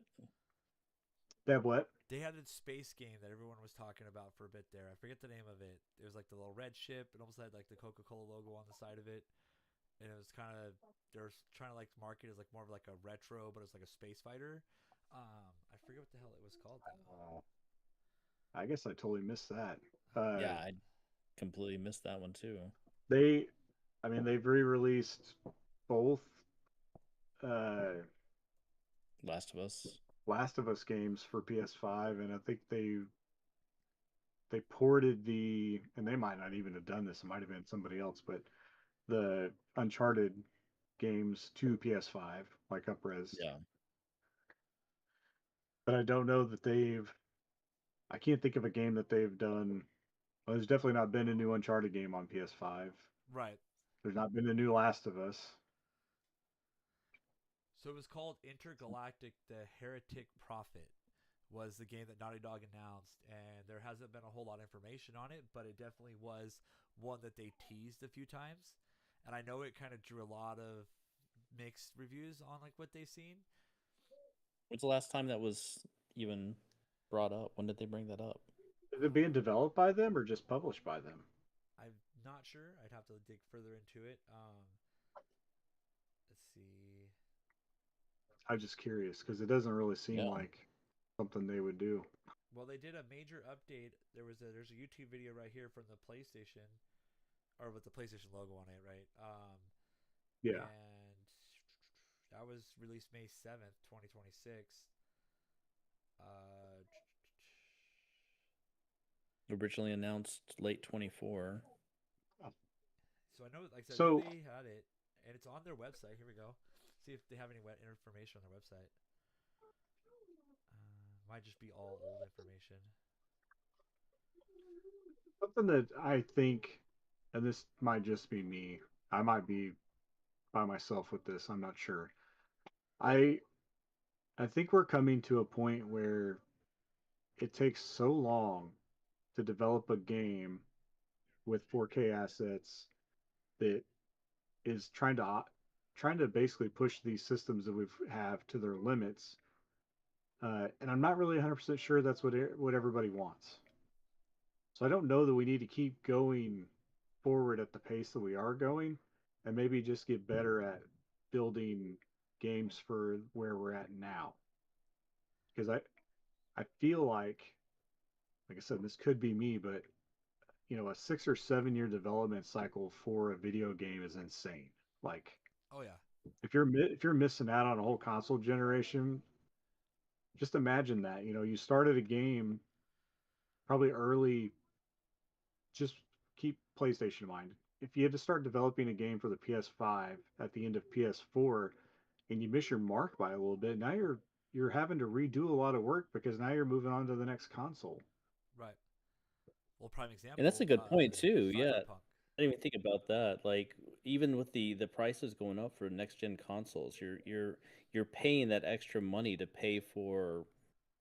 They have what? They had a space game that everyone was talking about for a bit there. I forget the name of it. It was like the little red ship. It almost had like the Coca-Cola logo on the side of it, and it was kind of they're trying to like market as like more of like a retro, but it's like a space fighter. I forget what the hell it was called though. I guess I totally missed that. yeah, I completely missed that one too. They, I mean, they've re-released both uh, Last of Us. Last of Us games for PS5, and I think they ported and they might not even have done this. It might have been somebody else, but the Uncharted games to PS5, like upres. Yeah. But I don't know that I can't think of a game that they've done. Well, there's definitely not been a new Uncharted game on PS5. Right. There's not been a new Last of Us. So it was called Intergalactic: The Heretic Prophet. Was the game that Naughty Dog announced, and there hasn't been a whole lot of information on it, but it definitely was one that they teased a few times, and I know it kind of drew a lot of mixed reviews on like what they've seen. When's the last time that was even brought up? When did they bring that up? Is it being developed by them or just published by them? I'm not sure. I'd have to dig further into it. Let's see. I'm just curious because it doesn't really seem Yeah. like something they would do. Well, they did a major update. There's a YouTube video right here from the PlayStation, or with the PlayStation logo on it, right? Yeah. And that was released May 7th, 2026. Uh, Originally announced late 24. so I know, like I said, I know So they had it, and it's on their website. Here we go. See if they have any information on their website. Might just be all old information. something that I think, and this might just be me, I might be by myself with this. I'm not sure. I I think we're coming to a point where it takes so long to develop a game with 4K assets that is trying to basically push these systems that we have to their limits. And I'm not really 100% sure that's what everybody wants. So I don't know that we need to keep going forward at the pace that we are going, and maybe just get better at building games for where we're at now. Because I feel like I said, this could be me, but a 6 or 7 year development cycle for a video game is insane. Like Oh yeah, if you're missing out on a whole console generation, just imagine that. You started a game probably early. Just keep PlayStation in mind. If you had to start developing a game for the PS5 at the end of PS4 and you miss your mark by a little bit, now you're having to redo a lot of work because now you're moving on to the next console. right. Well, prime And that's a example, good point too. Yeah. Cyberpunk. I didn't even think about that. Like even with the prices going up for next gen consoles, you're paying that extra money to pay for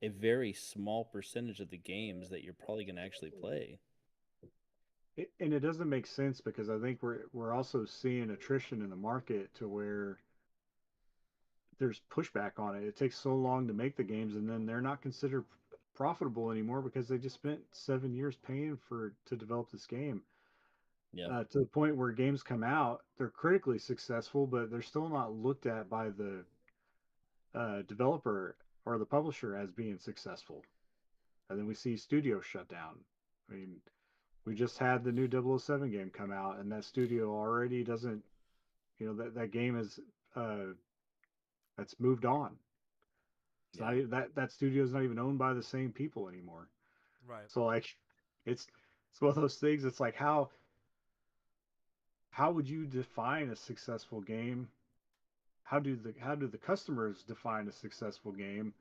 a very small percentage of the games that you're probably going to actually play. And it doesn't make sense because I think we're also seeing attrition in the market to where there's pushback on it. It takes so long to make the games, and then they're not considered profitable anymore because they just spent 7 years paying to develop this game. Yeah. To the point where games come out, they're critically successful, but they're still not looked at by the developer or the publisher as being successful. And then we see studios shut down. I mean, we just had the new 007 game come out, and that studio already doesn't, that game is that's moved on. It's Yeah. not that studio is not even owned by the same people anymore. Right. So like, it's it's one of those things. It's like how would you define a successful game? How do the customers define a successful game?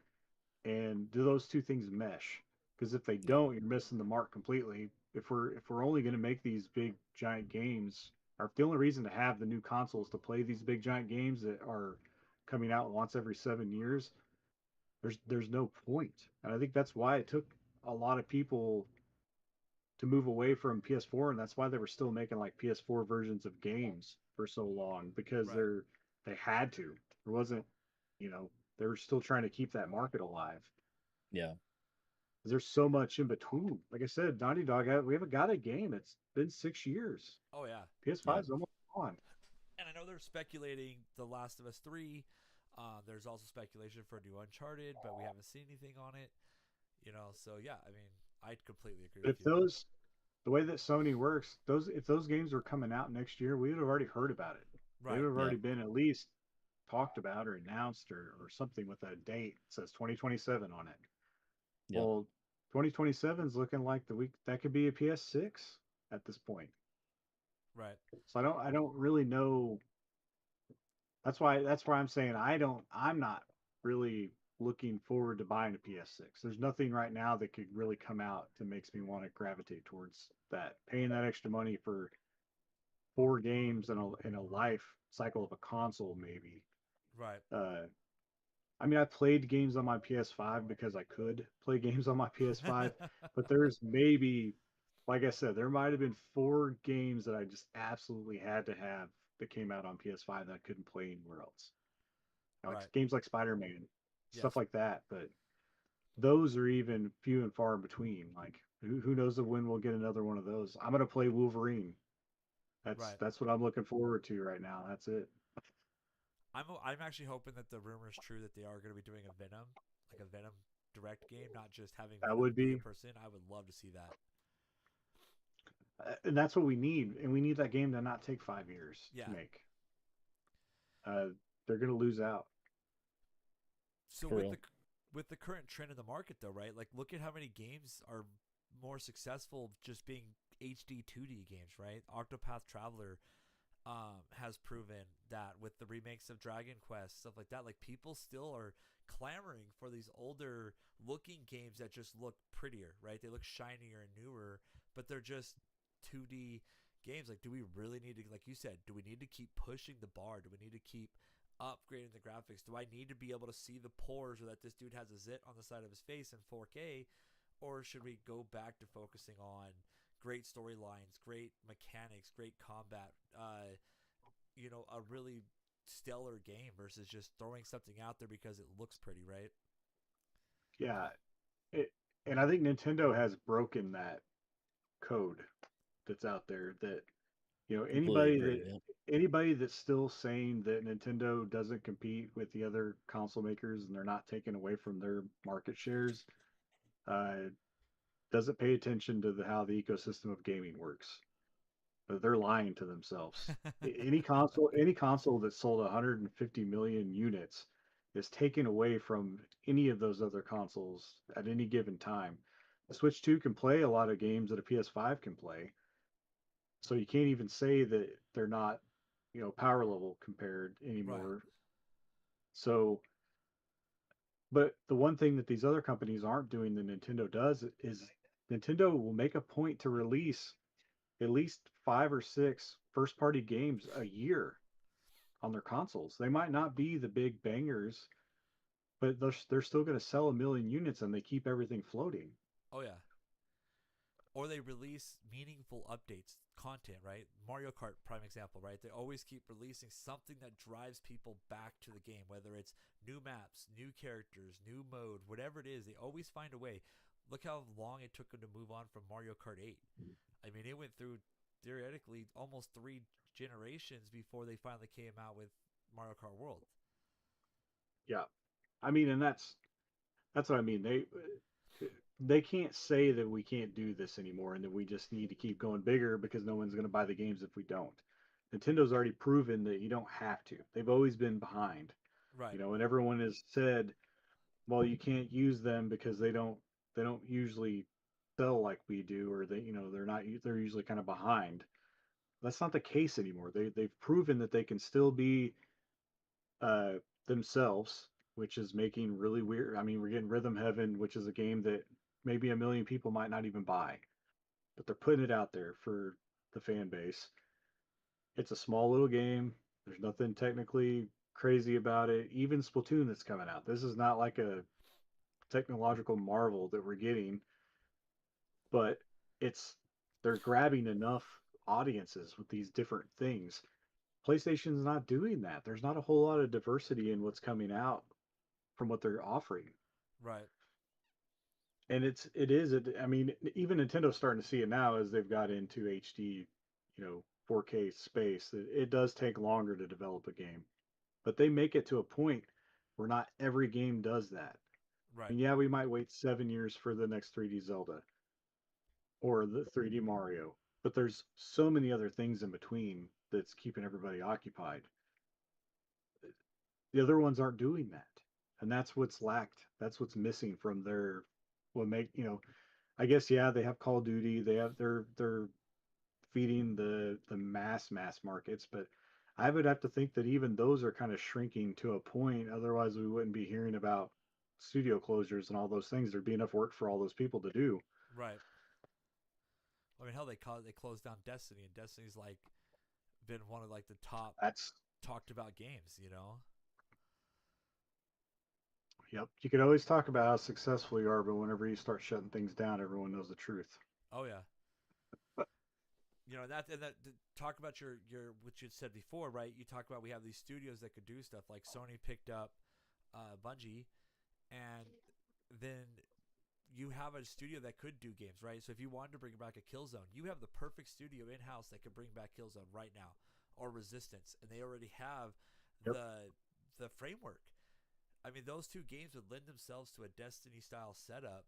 And do those two things mesh? Because if they Yeah. don't, you're missing the mark completely. If we're only going to make these big giant games, or if the only reason to have the new consoles to play these big giant games that are coming out once every 7 years, there's no point. And I think that's why it took a lot of people to move away from PS4, and that's why they were still making like PS4 versions of games for so long because Right. they had to. There wasn't, you know, they were still trying to keep that market alive. Yeah. There's so much in between. Like I said, Naughty Dog, we haven't got a game. It's been 6 years. Oh yeah. Yeah. PS5 is almost gone. And I know they're speculating The Last of Us 3. There's also speculation for a new Uncharted, but we haven't seen anything on it. So yeah, I mean, I completely agree But with if you there. the way that Sony works, if those games were coming out next year, we would have already heard about it. They would Right. have Yeah. already been at least talked about or announced or something with a date that says 2027 on it. Yeah. Well, 2027 is looking like the week that could be a PS6 at this point. Right. So I don't really know. That's why I'm saying I'm not really looking forward to buying a PS6. There's nothing right now that could really come out that makes me want to gravitate towards that. Paying that extra money for 4 games in a life cycle of a console, maybe. Right. Uh, I mean, I played games on my PS5 because I could play games on my PS5, but there's maybe, like I said, there might have been 4 games that I just absolutely had to have that came out on PS5 that I couldn't play anywhere else. Like Right. games like Spider-Man, stuff Yes. like that. But those are even few and far in between. Like who knows when we'll get another one of those? I'm gonna play Wolverine. Right. That's what I'm looking forward to right now. That's it. I'm actually hoping that the rumor is true that they are going to be doing a Venom, like a Venom direct game, not just having That Venom would be a be, person. I would love to see that. and that's what we need. And we need that game to not take 5 years to Yeah. make. Uh, they're gonna lose out. So For with real. the current trend in the market though, right? Like look at how many games are more successful just being HD 2D games, right? Octopath Traveler has proven that with the remakes of Dragon Quest, stuff like that. Like people still are clamoring for these older looking games that just look prettier, right? They look shinier and newer, but they're just 2D games. Like, do we really need to, like you said, do we need to keep pushing the bar? Do we need to keep upgrading the graphics? Do I need to be able to see the pores or that this dude has a zit on the side of his face in 4K? Or should we go back to focusing on great storylines, great mechanics, great combat, a really stellar game versus just throwing something out there because it looks pretty, right? Yeah, it, and I think Nintendo has broken that code that's out there. That Completely agree. Yeah. anybody that's still saying that Nintendo doesn't compete with the other console makers and they're not taking away from their market shares, uh, doesn't pay attention to how the ecosystem of gaming works. But they're lying to themselves. Any console that sold 150 million units is taken away from any of those other consoles at any given time. The Switch 2 can play a lot of games that a PS5 can play, so you can't even say that they're not, power level compared Right. anymore. So, but the one thing that these other companies aren't doing that Nintendo does is Nintendo will make a point to release at least 5 or 6 first party games a year on their consoles. They might not be the big bangers, but they're still going to sell 1 million units and they keep everything floating. Oh yeah. Or they release meaningful updates, content, right? Mario Kart, prime example, right? They always keep releasing something that drives people back to the game, whether it's new maps, new characters, new mode, whatever it is. They always find a way. Look how long it took them to move on from Mario Kart 8. I mean, it went through theoretically almost 3 generations before they finally came out with Mario Kart World. Yeah. I mean, and that's what I mean. They can't say that we can't do this anymore and that we just need to keep going bigger because no one's going to buy the games if we don't. Nintendo's already proven that you don't have to. They've always been behind, Right. and everyone has said, well, you can't use them because they don't usually sell like we do, or they're usually kind of behind. That's not the case anymore. They've proven that they can still be uh, themselves, which is making really weird. I mean, we're getting Rhythm Heaven, which is a game that maybe 1 million people might not even buy, but they're putting it out there for the fan base. It's a small little game. There's nothing technically crazy about it. Even Splatoon that's coming out. This is not like a technological marvel that we're getting, but it's they're grabbing enough audiences with these different things. PlayStation's not doing that. There's not a whole lot of diversity in what's coming out from what they're offering. Right. And I mean, even Nintendo's starting to see it now as they've got into HD, 4K space. It does take longer to develop a game, but they make it to a point where not every game does that. Right. And yeah, we might wait 7 years for the next 3D Zelda or the 3D Mario, but there's so many other things in between that's keeping everybody occupied. The other ones aren't doing that, and that's what's lacked. That's what's missing from their what make I guess yeah, they have Call of Duty. They're feeding the mass markets, but I would have to think that even those are kind of shrinking to a point. Otherwise, we wouldn't be hearing about studio closures and all those things. There'd be enough work for all those people to do. Right. I mean, hell, they closed down Destiny, and Destiny's like been one of like the top That's talked about games. You know. Yep. You could always talk about how successful you are, but whenever you start shutting things down, everyone knows the truth. Oh yeah. You know that talk about your what you said before, right? You talk about we have these studios that could do stuff like Sony picked up Bungie, and then you have a studio that could do games, right? So if you wanted to bring back a Killzone, you have the perfect studio in house that could bring back Killzone right now, or Resistance, and they already have Yep. the framework. I mean, those two games would lend themselves to a Destiny style setup,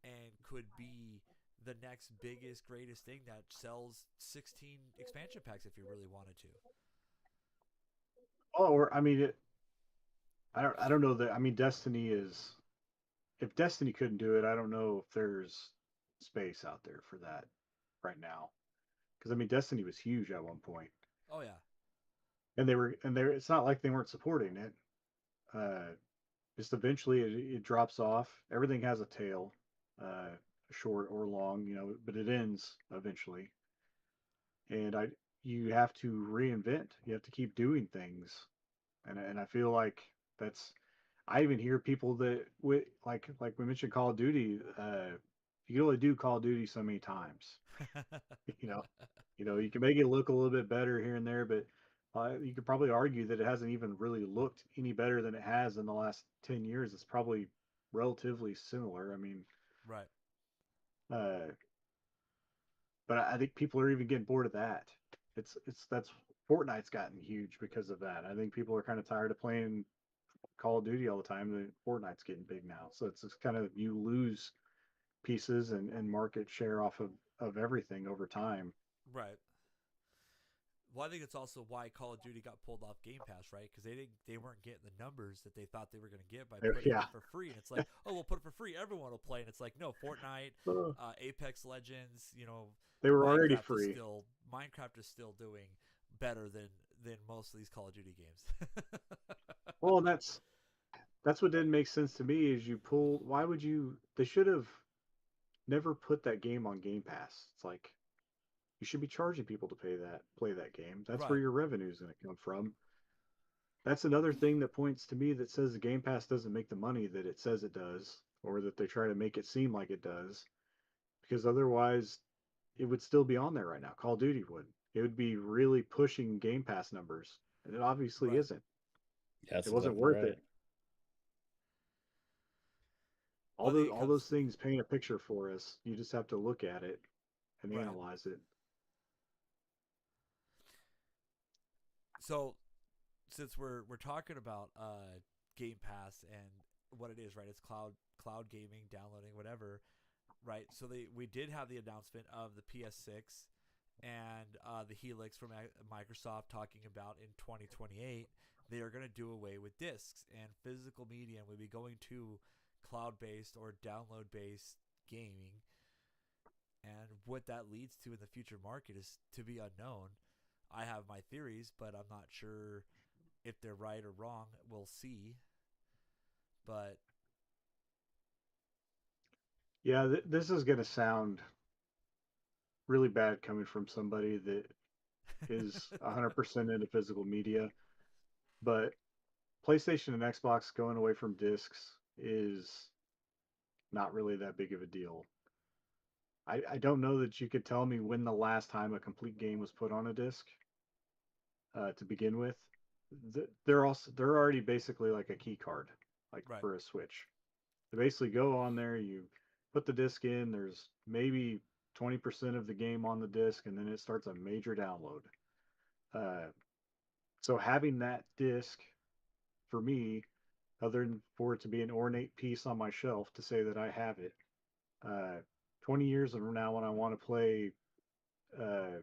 and could be the next biggest, greatest thing that sells 16 expansion packs if you really wanted to. Oh, or I mean, I don't know that. I mean, Destiny is. If Destiny couldn't do it, I don't know if there's space out there for that right now. Because I mean, Destiny was huge at one point, Oh yeah, and they. It's not like they weren't supporting it. Uh, just eventually it drops off. Everything has a tail, short or long, but it ends eventually. And you have to reinvent. You have to keep doing things, and I feel like that's. I even hear people that like we mentioned Call of Duty. You can only do Call of Duty so many times. You know, you can make it look a little bit better here and there, but you could probably argue that it hasn't even really looked any better than it has in the last 10 years. It's probably relatively similar. I mean, right, uh, but I think people are even getting bored of that. That's Fortnite's gotten huge because of that. I think people are kind of tired of playing Call of Duty all the time. Fortnite's getting big now, so it's just kind of you lose pieces and market share off of everything over time. right. Well, I think it's also why Call of Duty got pulled off Game Pass, right? Because they weren't getting the numbers that they thought they were going to get by putting Yeah, it for free. And it's like, oh, we'll put it for free, everyone will play. And it's like, no, Fortnite, Apex Legends, they were already Minecraft is free. still Minecraft is still doing better than most of these Call of Duty games. Well, that's what didn't make sense to me is you pull. Why would you? They should have never put that game on Game Pass. It's like you should be charging people to play that game. That's where Right, your revenue is going to come from. That's another thing that points to me that says the Game Pass doesn't make the money that it says it does, or that they try to make it seem like it does, because otherwise it would still be on there right now. Call of Duty would. It would be really pushing Game Pass numbers, and it obviously right. isn't. Yeah, It that's wasn't exactly worth right. it. Well, I think it All comes those things paint a picture for us. You just have to look at it and right. analyze it. So since we're talking about Game Pass and what it is, right? It's cloud gaming, downloading, whatever, right? So we did have the announcement of the PS6 and the Helix from Microsoft talking about in 2028 they are going to do away with discs and physical media and we'll be going to cloud-based or download-based gaming. And what that leads to in the future market is to be unknown. I have my theories, but I'm not sure if they're right or wrong. We'll see. But Yeah, this is going to sound really bad coming from somebody that is 100% into physical media, but PlayStation and Xbox going away from discs is not really that big of a deal. I don't know that you could tell me when the last time a complete game was put on a disc to begin with. They're already basically like a key card, like Right. for a Switch. They basically go on there, you put the disc in, there's maybe 20% of the game on the disc, and then it starts a major download. Uh, so having that disc for me, other than for it to be an ornate piece on my shelf to say that I have it, uh, 20 years from now when I want to play uh,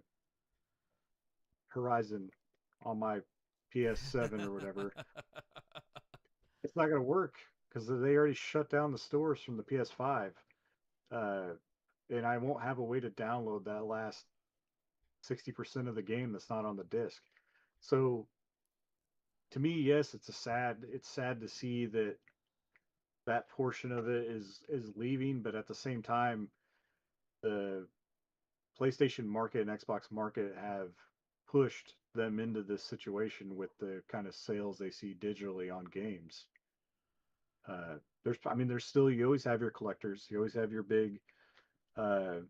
Horizon on my PS7 or whatever, it's not going to work because they already shut down the stores from the PS5. Uh, and I won't have a way to download that last 60% of the game that's not on the disc. So to me, yes, it's sad to see that that portion of it is leaving, but at the same time, the PlayStation market and Xbox market have pushed them into this situation with the kind of sales they see digitally on games. There's still, you always have your collectors, you always have your big uh,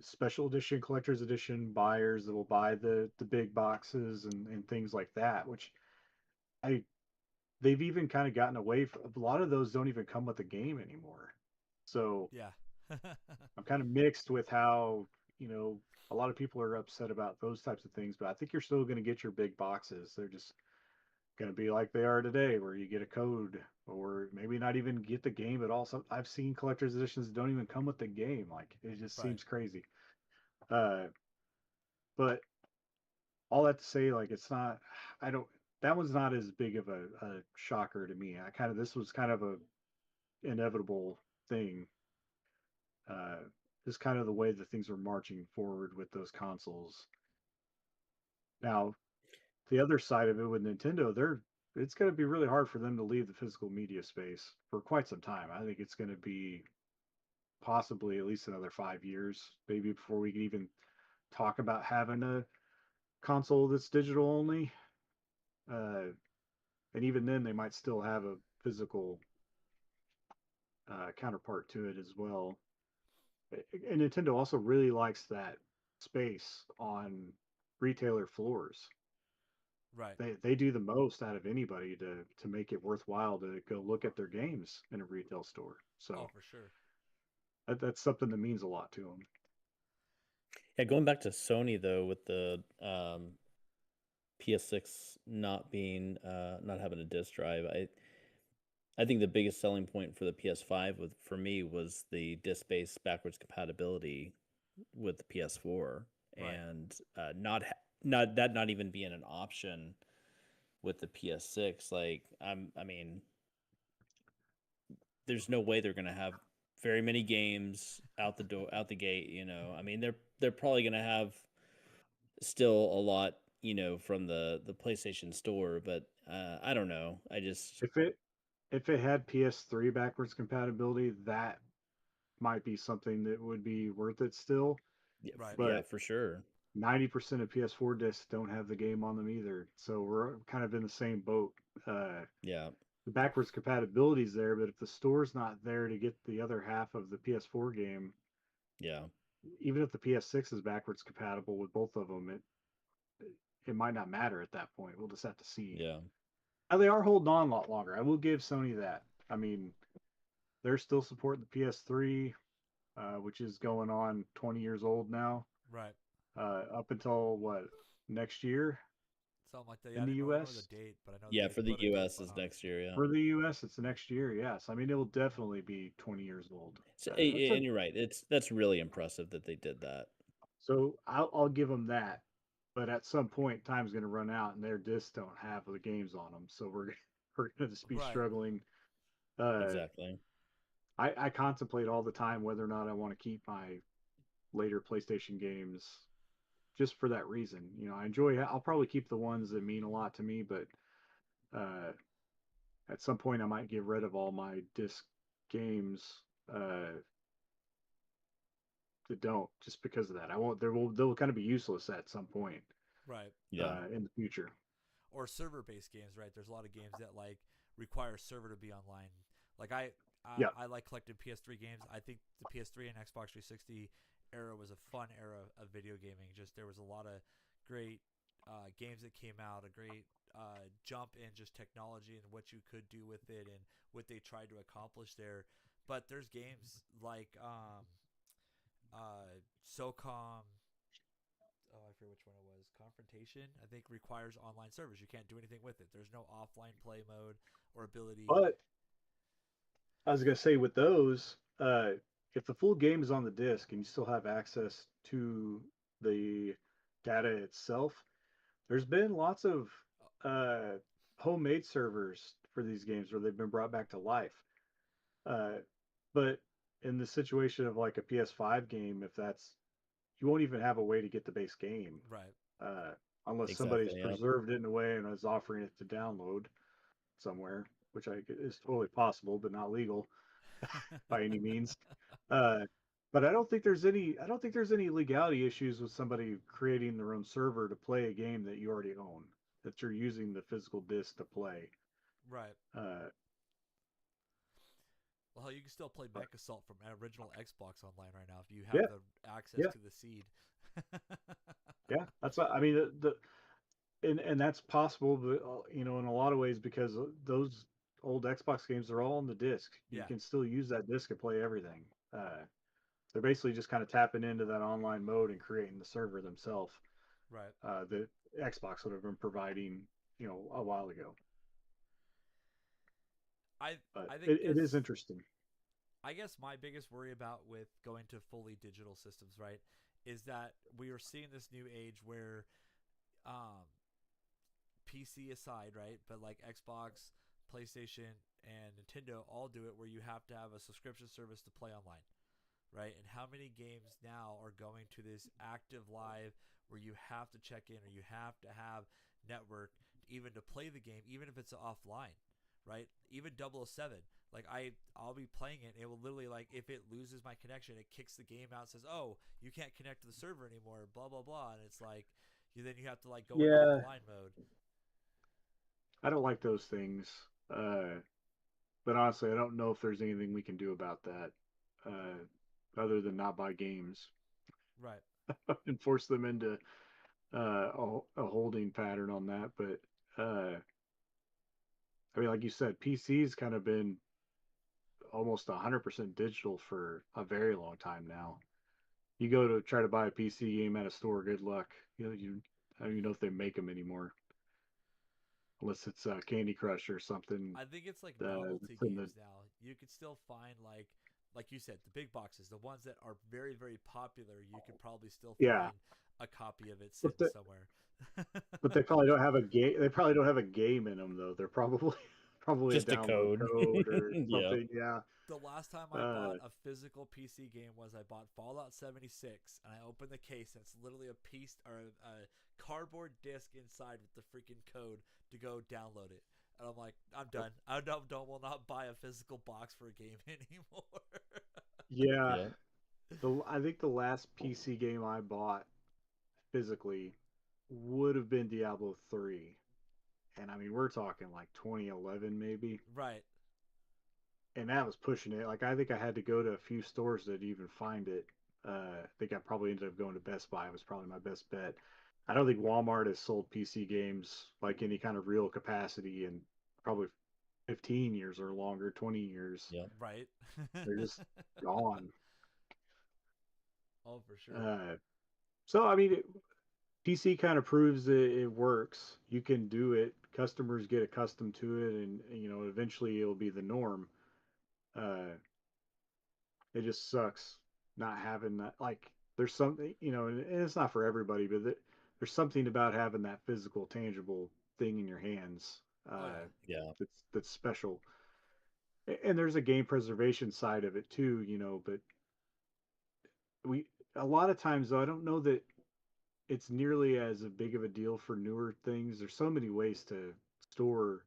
special edition, collector's edition buyers that will buy the big boxes and things like that, which I they've even kind of gotten away from. A lot of those don't even come with the game anymore. So Yeah. I'm kind of mixed with how, a lot of people are upset about those types of things, but I think you're still going to get your big boxes. They're just going to be like they are today, where you get a code or maybe not even get the game at all. So I've seen collector's editions that don't even come with the game. Like it just Right. seems crazy. Uh, but all that to say, like it's not. I don't. That was not as big of a shocker to me. This was kind of a inevitable thing. Uh, just kind of the way that things are marching forward with those consoles. Now, the other side of it with Nintendo, it's going to be really hard for them to leave the physical media space for quite some time. I think it's going to be possibly at least another 5 years, maybe before we can even talk about having a console that's digital only. And even then, they might still have a physical counterpart to it as well. And Nintendo also really likes that space on retailer floors. Right. They do the most out of anybody to make it worthwhile to go look at their games in a retail store. Oh, So for sure. that's something that means a lot to them. Yeah, going back to Sony though, with the PS6 not having a disk drive, I think the biggest selling point for the PS5 for me was the disk-based backwards compatibility with the PS4, Right. and not even being an option with the PS6. Like I mean, there's no way they're gonna have very many games out the gate. I mean, they're probably gonna have still a lot, from the PlayStation Store, but I don't know. I just If it had PS3 backwards compatibility, that might be something that would be worth it still. yeah, Right. yeah, But for sure. 90% of PS4 discs don't have the game on them either. So we're kind of in the same boat. Uh, Yeah, the backwards compatibility is there, but if the store's not there to get the other half of the PS4 game, yeah, even if the PS6 is backwards compatible with both of them, it might not matter at that point. We'll just have to see. yeah. Now, they are holding on a lot longer. I will give Sony that. I mean, they're still supporting the PS3, which is going on 20 years old now, Right. up until what, next year Something like that. Yeah, in I the didn't remember the US? date, but I know Yeah, they for the put a date US is on it. next year, yeah. For the US, it's next year. Yes, I mean it will definitely be 20 years old. So, That's a and you're right. That's really impressive that they did that. So I'll give them that, but at some point, time's going to run out, and their discs don't have the games on them. So we're going to just be Right. struggling. Uh, Exactly. I contemplate all the time whether or not I want to keep my later PlayStation games just for that reason. I enjoy. I'll probably keep the ones that mean a lot to me, but uh, at some point, I might get rid of all my disc games uh, that don't, just because of that. I won't. They'll kind of be useless at some point Right. Yeah. in the future. or server-based games, right? There's a lot of games that like require a server to be online. Like Yeah. I like collecting PS3 games. I think the PS3 and Xbox 360 era was a fun era of video gaming. Just there was a lot of great games that came out, a great jump in just technology and what you could do with it and what they tried to accomplish there. But there's games like SOCOM. Oh, I forget which one it was. Confrontation, I think, requires online servers. You can't do anything with it. There's no offline play mode or ability. But I was gonna say with those, if the full game is on the disc and you still have access to the data itself, there's been lots of uh, homemade servers for these games where they've been brought back to life. Uh, but in the situation of like a PS5 game, if that's you won't even have a way to get the base game Right. uh, unless somebody's Exactly. Yeah. preserved it in a way and is offering it to download somewhere, which is totally possible but not legal by any means. Uh, but I don't think there's any legality issues with somebody creating their own server to play a game that you already own, that you're using the physical disc to play. Right. Uh, Well, you can still play Mech Assault from original Xbox online right now if you have yeah, the access yeah, to the seed. yeah. That's what I mean. And that's possible, but in a lot of ways because those old Xbox games are all on the disc. You Yeah. can still use that disc and play everything. They're basically just kind of tapping into that online mode and creating the server themselves. Right. That Xbox would have been providing, a while ago. I But I think it is interesting. I guess my biggest worry about with going to fully digital systems, right, is that we are seeing this new age where um, PC aside, right, but like Xbox, PlayStation, and Nintendo all do it where you have to have a subscription service to play online, right? And how many games now are going to this active live where you have to check in or you have to have network even to play the game, even if it's offline, right? Even 007. Like I'll be playing it and it will literally like if it loses my connection, it kicks the game out, says, "Oh, you can't connect to the server anymore," blah blah blah, and it's like then you have to like go in Yeah, offline mode. I don't like those things. Uh, but honestly, I don't know if there's anything we can do about that, other than not buy games Right. and force them into a holding pattern on that. But I mean, like you said, PC's kind of been almost 100% digital for a very long time now. You go to try to buy a PC game at a store, good luck. I don't even know if they make them anymore, unless it's Candy Crush or something. I think it's like novelty That's in the games now. You could still find like you said, the big boxes, the ones that are very very popular. You could probably still yeah, find a copy of it but sitting somewhere. they probably don't have a game. They probably don't have a game in them though. They're probably probably a Just a download code. code or Yeah. something. Yeah. The last time I Uh, bought a physical PC game was I bought Fallout 76, and I opened the case, and it's literally a piece or a cardboard disc inside with the freaking code to go download it. And I'm like, I'm done. I will not buy a physical box for a game anymore. yeah. Yeah. I think the last PC game I bought physically would have been Diablo 3. And I mean, we're talking like 2011 maybe. Right. And that was pushing it. Like, I think I had to go to a few stores to even find it. I think I probably ended up going to Best Buy. It was probably my best bet. I don't think Walmart has sold PC games like any kind of real capacity in probably 15 years or longer, 20 years. Yeah. Right. They're just gone. Oh, for sure. So, I mean, PC kind of proves that it works. You can do it. Customers get accustomed to it, and eventually it'll be the norm. Uh, it just sucks not having that. Like, there's something, and it's not for everybody, but there's something about having that physical, tangible thing in your hands Oh yeah. Yeah. that's special. And there's a game preservation side of it too, but we a lot of times though, I don't know that it's nearly as a big of a deal for newer things. There's so many ways to store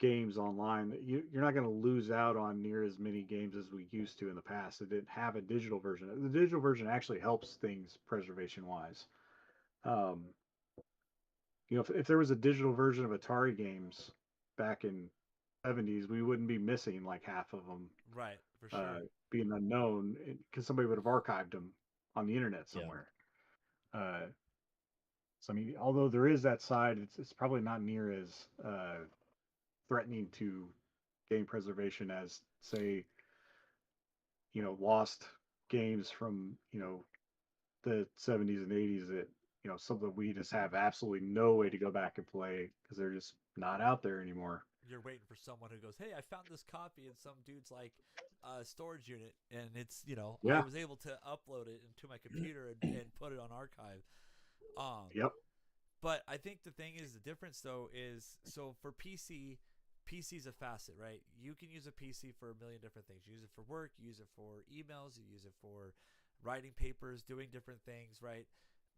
games online that you're not going to lose out on near as many games as we used to in the past that didn't have a digital version. The digital version actually helps things preservation wise. Um, if there was a digital version of Atari games back in '70s, we wouldn't be missing like half of them Right, for sure. being unknown because somebody would have archived them on the internet Yeah. somewhere. So I mean, although there is that side, it's probably not near as threatening to game preservation as, say, lost games from the '70s and '80s that something we just have absolutely no way to go back and play because they're just not out there anymore. You're waiting for someone who goes, "Hey, I found this copy in some dude's like storage unit, and it's I Yeah. was able to upload it into my computer and put it on archive." Yep. But I think the thing is, the difference though is, so for PC's a facet, right? You can use a PC for a million different things. You use it for work, you use it for emails, you use it for writing papers, doing different things, right?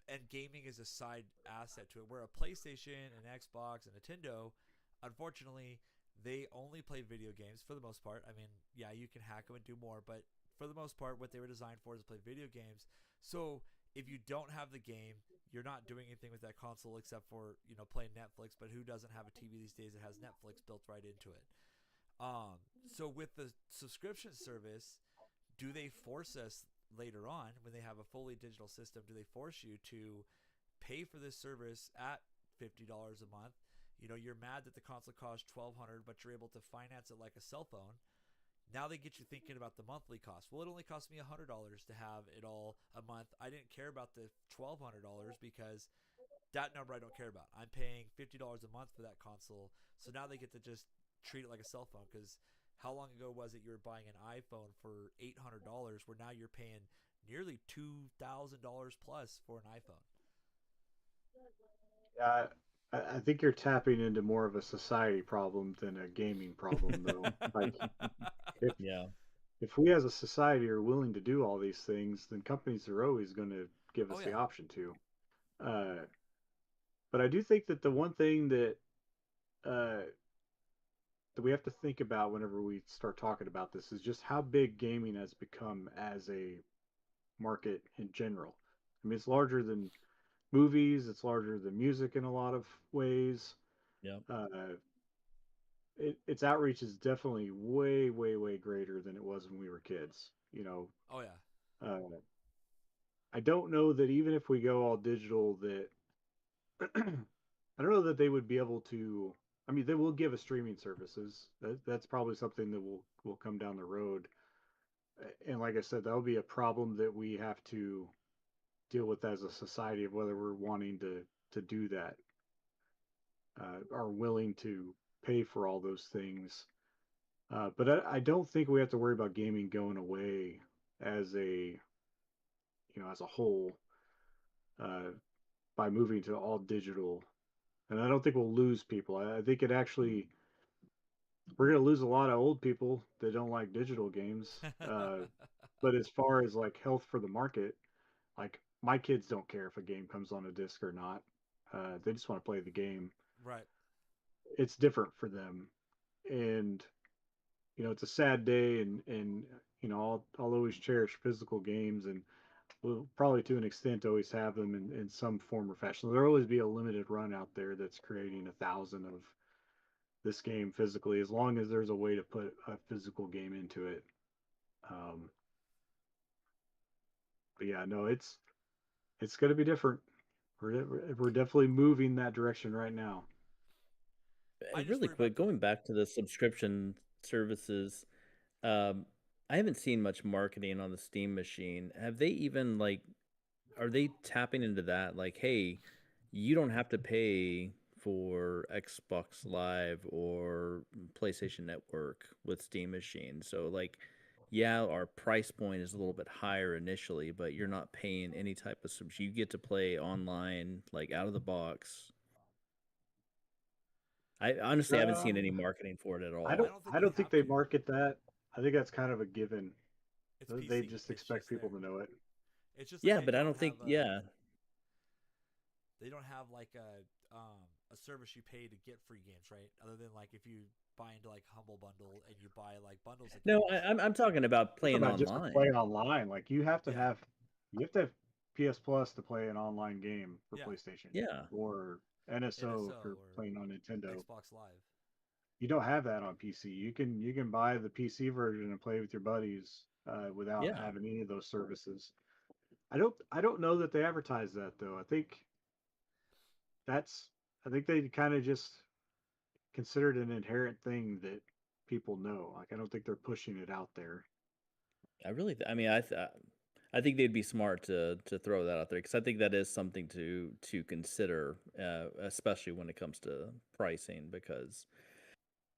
And gaming is a side asset to it. Where a PlayStation, an Xbox, and Nintendo, unfortunately, they only play video games for the most part. I mean, yeah, you can hack them and do more, but for the most part, what they were designed for is to play video games. So if you don't have the game, you're not doing anything with that console except for playing Netflix. But who doesn't have a TV these days that has Netflix built right into it? So with the subscription service, do they force us later on when they have a fully digital system? Do they force you to pay for this service at $50 a month? You're mad that the console costs $1,200, but you're able to finance it like a cell phone. Now they get you thinking about the monthly cost. Well, it only cost me $100 to have it all a month. I didn't care about the $1,200 because that number I don't care about. I'm paying $50 a month for that console. So now they get to just treat it like a cell phone, because how long ago was it you were buying an iPhone for $800 where now you're paying nearly $2,000 plus for an iPhone? Yeah, I think you're tapping into more of a society problem than a gaming problem, though. Like, if Yeah. if we as a society are willing to do all these things, then companies are always going to give Oh us the yeah. option to. Uh, but I do think that the one thing uh, that we have to think about whenever we start talking about this is just how big gaming has become as a market in general. I mean, it's larger than movies, it's larger than music in a lot of ways. Yep. Uh, its outreach is definitely way, way, way greater than it was when we were kids. Oh yeah. Uh, I don't know that even if we go all digital, that I don't know that they would be able to. I mean, they will give us streaming services. That's probably something that will come down the road. And like I said, that'll be a problem that we have to deal with as a society of whether we're wanting to do that, are willing to pay for all those things. But I don't think we have to worry about gaming going away as a as a whole, uh, by moving to all digital. And I don't think we'll lose people. I think it actually we're going to lose a lot of old people that don't like digital games. But as far as like health for the market, like my kids don't care if a game comes on a disc or not. They just want to play the game. Right. It's different for them, and it's a sad day, and I'll always cherish physical games, and will probably to an extent always have them in some form or fashion. There'll always be a limited run out there that's creating 1,000 of this game physically, as long as there's a way to put a physical game into it. Um, but yeah, no, it's going to be different. We're definitely moving that direction right now. I just Really worry about quick, the. going back to the subscription services, um, I haven't seen much marketing on the Steam machine. Have they even like, are they tapping into that? Like, hey, you don't have to pay for Xbox Live or PlayStation Network with Steam Machine. So, like, yeah, our price point is a little bit higher initially, but you're not paying any type of subs. You get to play online, like out of the box. I honestly haven't seen any Um, marketing for it at I I all. don't don't think I they don't think have they to. market that. I think that's kind of a given. It's They PC. just It's expect just people there. to know it. It's just like Yeah, they but I don't don't think. have a. Yeah, They don't have like a service you pay to get free games, right? Other than like if you buy into like Humble Bundle and you buy like bundles of no, games. I'm talking about It's playing about just to play online. online. Like Yeah. you have to have PS Plus to play an online game for Yeah. PlayStation, Yeah, or NSO if NSO you're or playing on Nintendo. Xbox Live. You don't have that on PC. You can buy the PC version and play with your buddies without Yeah, having any of those services. I don't know that they advertise that though. That's I think they kind of just consider it an inherent thing that people know. Like I don't think they're pushing it out there. I mean, I think they'd be smart to throw that out there because I think that is something to consider, especially when it comes to pricing, because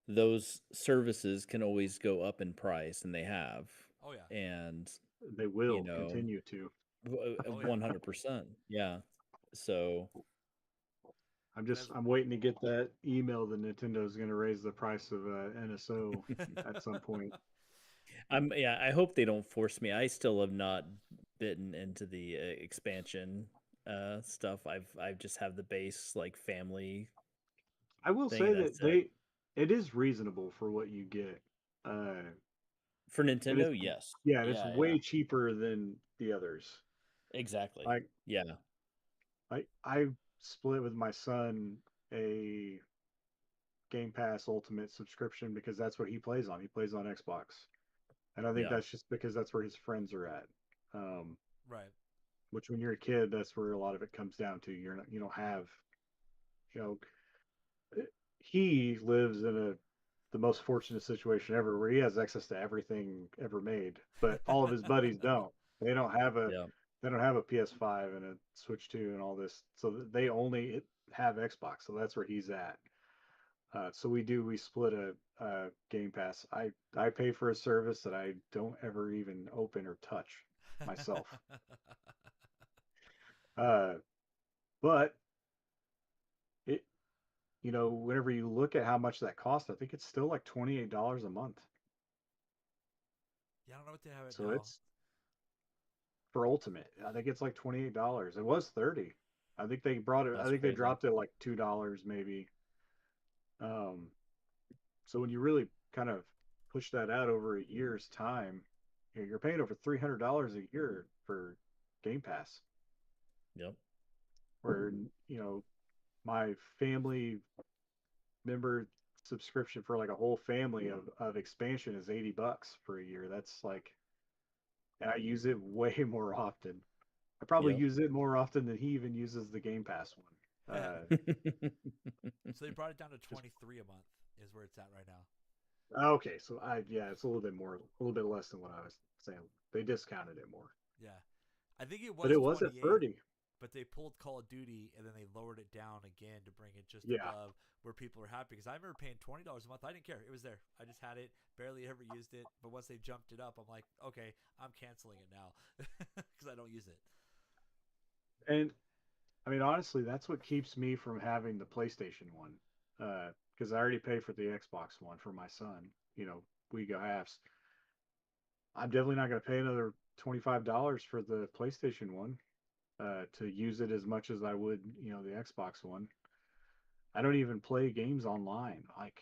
those services can always go up in price, and they have, Oh yeah. and They you will know, continue to. Oh yeah. 100%, yeah. So And as I'm waiting to get that email that Nintendo's going to raise the price of NSO at some point. I hope they don't force me. I still have not bitten into the expansion stuff. I just have the base like family I will thing, say and that's that it. it is reasonable for what you get. For And it's Nintendo, yes. yeah, and it's Yeah. way cheaper than the others. Exactly. Like Yeah. I split with my son a Game Pass Ultimate subscription because that's what he plays on. He plays on Xbox, and I think Yeah. that's just because that's where his friends are at. Um, right. which when you're a kid, that's where a lot of it comes down to. You don't have, you know, he lives in the most fortunate situation ever where he has access to everything ever made, but all of his buddies don't. They don't have a Yeah. they don't have a PS5 and a Switch 2 and all this, so they only have Xbox. So that's where he's at. So we split a Game Pass. I pay for a service that I don't ever even open or touch myself. Uh, but it whenever you look at how much that costs, I think it's still like $28 a month. Yeah, I don't know what they have it So now. it's for Ultimate. I think it's like $28. It was 30. I think they brought it. I That's think they crazy. dropped it like $2 maybe. Um, so when you really kind of push that out over a year's time, you're paying over $300 a year for Game Pass. Yep. Where my family member subscription for like a whole family of expansion is $80 for a year. That's like, and I use it way more often. I probably Yep. use it more often than he even uses the Game Pass one. So they brought it down to Just 23 a month is where it's at right now. okay, so it's a little bit more, a little bit less than what I was saying. They discounted it more, Yeah. I think it but was it was at 28, 30. but they pulled Call of Duty and then they lowered it down again to bring it just Yeah, above where people are happy. Because I remember paying $20 a month. I didn't care. It was there. I just had it. Barely ever used it. But once they jumped it up, I'm like, okay, I'm canceling it now because I don't use it. and I mean honestly, that's what keeps me from having the PlayStation one, because I already paid for the Xbox one for my son. We go halves. I'm definitely not going to pay another $25 for the PlayStation one to use it as much as I would, the Xbox one. I don't even play games online like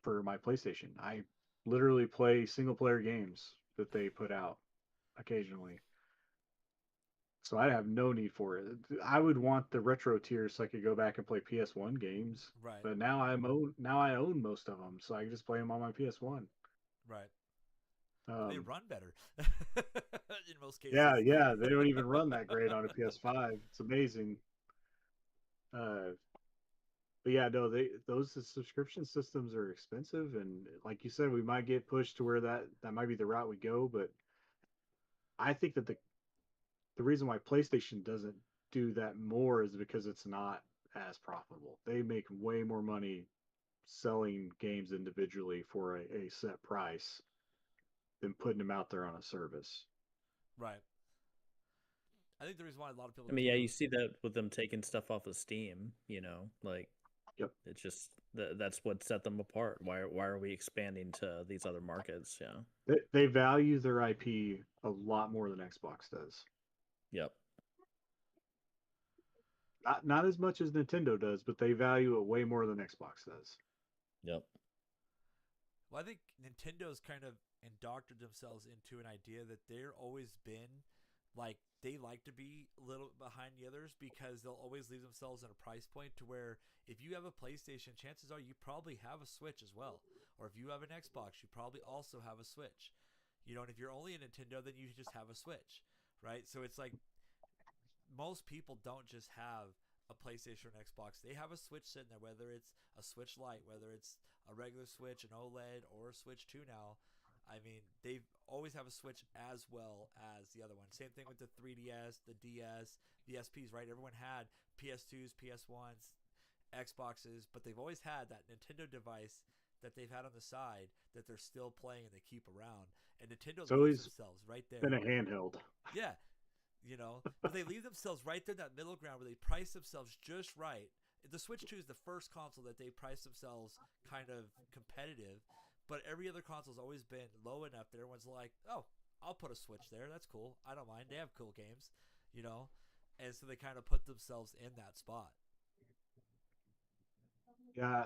for my PlayStation. I literally play single player games that they put out occasionally. So I have no need for it. I would want the retro tier so I could go back and play PS1 games, Right. but now I own most of them, so I can just play them on my PS1. Right. And they Um, run better in most yeah, cases. yeah, they don't even run that great on a PS5. It's amazing. Uh, but yeah, no, those subscription systems are expensive, and like you said, we might get pushed to where that might be the route we go. But I think that the reason why PlayStation doesn't do that more is because it's not as profitable. They make way more money selling games individually for a set price than putting them out there on a service. Right. I think the reason why a lot of people I mean, yeah, you do. see that with them taking stuff off of Steam, like Yep. it's just that's what set them apart. Why are we expanding to these other markets? Yeah. They value their IP a lot more than Xbox does. Yep. Not as much as Nintendo does, but they value it way more than Xbox does. Yep. Well, I think Nintendo's kind of indoctrinated themselves into an idea that they're always been like they like to be a little behind the others because they'll always leave themselves in a price point to where if you have a PlayStation, chances are you probably have a Switch as well. Or if you have an Xbox, you probably also have a Switch. And if you're only a Nintendo, then you just have a Switch, right? So it's like most people don't just have a PlayStation or an Xbox. They have a Switch sitting there, whether it's a Switch Lite, whether it's a regular Switch, an OLED, or a Switch 2 now. I mean, they always have a Switch as well as the other one. Same thing with the 3DS, the DS, the SPs, right? Everyone had PS2s, PS1s, Xboxes, but they've always had that Nintendo device that they've had on the side that they're still playing and they keep around. And Nintendo It's leaves always themselves right been there. a handheld. Yeah, but they leave themselves right there in that middle ground where they price themselves just right. The Switch 2 is the first console that they price themselves kind of competitive, but every other console's always been low enough that everyone's like, oh, I'll put a Switch there. That's cool. I don't mind. They have cool games, you know? And so they kind of put themselves in that spot. Yeah,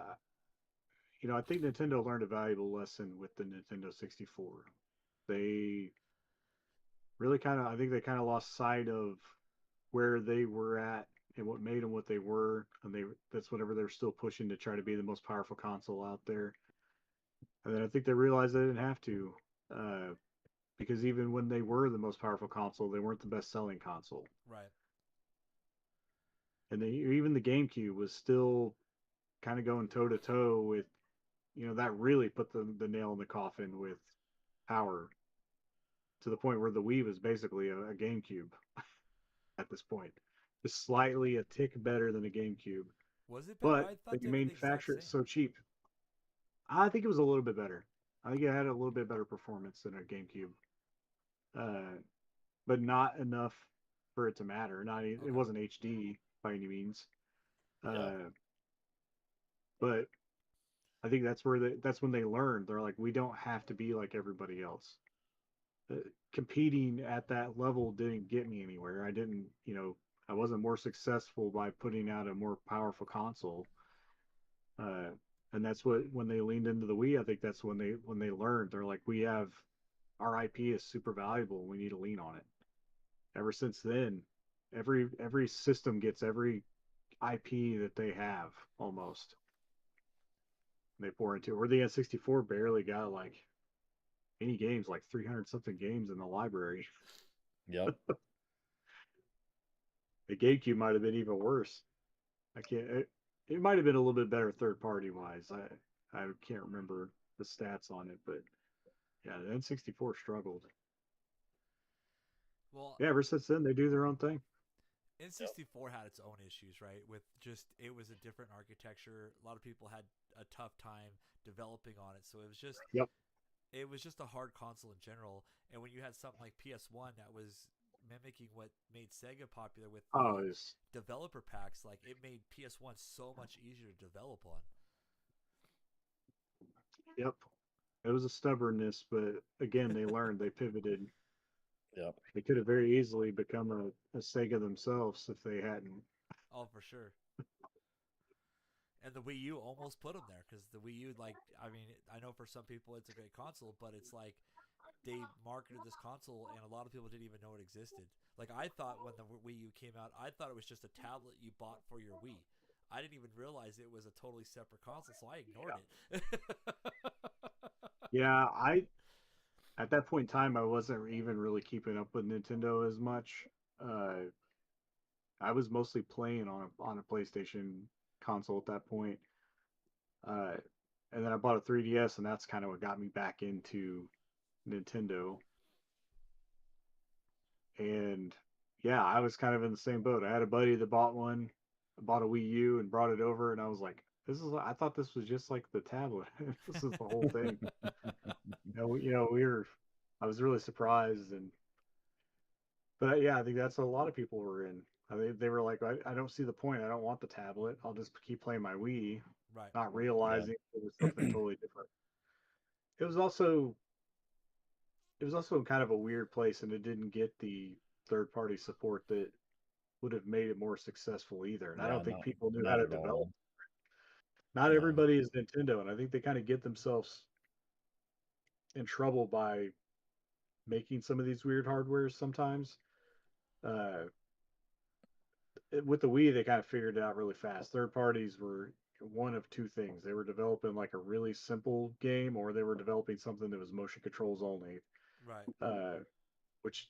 I think Nintendo learned a valuable lesson with the Nintendo 64. They really I think they kind of lost sight of where they were at and what made them what they were, and that's whatever they're still pushing to try to be the most powerful console out there. And then I think they realized they didn't have to, uh, because even when they were the most powerful console, they weren't the best selling console. Right. And even the GameCube was still kind of going toe to toe with, that really put the nail in the coffin with power, to the point where the Wii was basically a GameCube at this point, just slightly a tick better than a GameCube. Was it better? But I thought they they were the exact manufacture it same. so cheap. I think it was a little bit better. I think it had a little bit better performance than a GameCube, uh, but not enough for it to matter. It Okay. wasn't HD by any means, Yeah. uh, but I think that's when they learned. They're like, we don't have to be like everybody else. Uh, Competing at that level didn't get me anywhere. I didn't, I wasn't more successful by putting out a more powerful console. Uh, and that's when they leaned into the Wii. I think that's when they learned. They're like, we have our IP is super valuable. We need to lean on it. Ever since then, every system gets every IP that they have almost. They pour into it. Where the N64 barely got like any games, like 300 something games in the library. Yep. The GameCube might have been even worse. I can't. It might have been a little bit better third party wise. I can't remember the stats on it, but yeah, the N64 struggled. Well, Yeah, ever since then they do their own thing. Yep. N64 had its own issues, right? With just it was a different architecture. A lot of people had a tough time developing on it, so Yep. it was just a hard console in general. And when you had something like PS1 that was mimicking what made Sega popular with Oh, the it's developer packs, like it made PS1 so much easier to develop on. yep. It was a stubbornness, but again, they learned, they pivoted. Yep. They could have very easily become a Sega themselves if they hadn't. Oh, for sure. And the Wii U almost put them there because the Wii U, like, I mean, I know for some people it's a great console, but it's like they marketed this console and a lot of people didn't even know it existed. Like I thought when the Wii U came out, I thought it was just a tablet you bought for your Wii. I didn't even realize it was a totally separate console, so I ignored it. Yeah, I at that point in time I wasn't even really keeping up with Nintendo as much. Uh, I was mostly playing on a PlayStation console at that point. Uh, and then I bought a 3DS, and that's kind of what got me back into Nintendo. And yeah, I was kind of in the same boat. I had a buddy that bought one, bought a Wii U, and brought it over, and I was like, I thought this was just like the tablet. This is the whole thing. I was really surprised, but yeah, I think that's what a lot of people were in. They were like, I don't see the point. I don't want the tablet. I'll just keep playing my Wii, Right. not Yeah. realizing it was something totally different. It was also it was also kind of a weird place, and it didn't get the third party support that would have made it more successful either. And I Yeah. don't think Not people knew how not to at develop. all. Not No. everybody is Nintendo, and I think they kind of get themselves in trouble by making some of these weird hardwares sometimes. uh, with the Wii, they kind of figured it out really fast. Third parties were one of two things. They were developing like a really simple game, or they were developing something that was motion controls only, Right. uh, which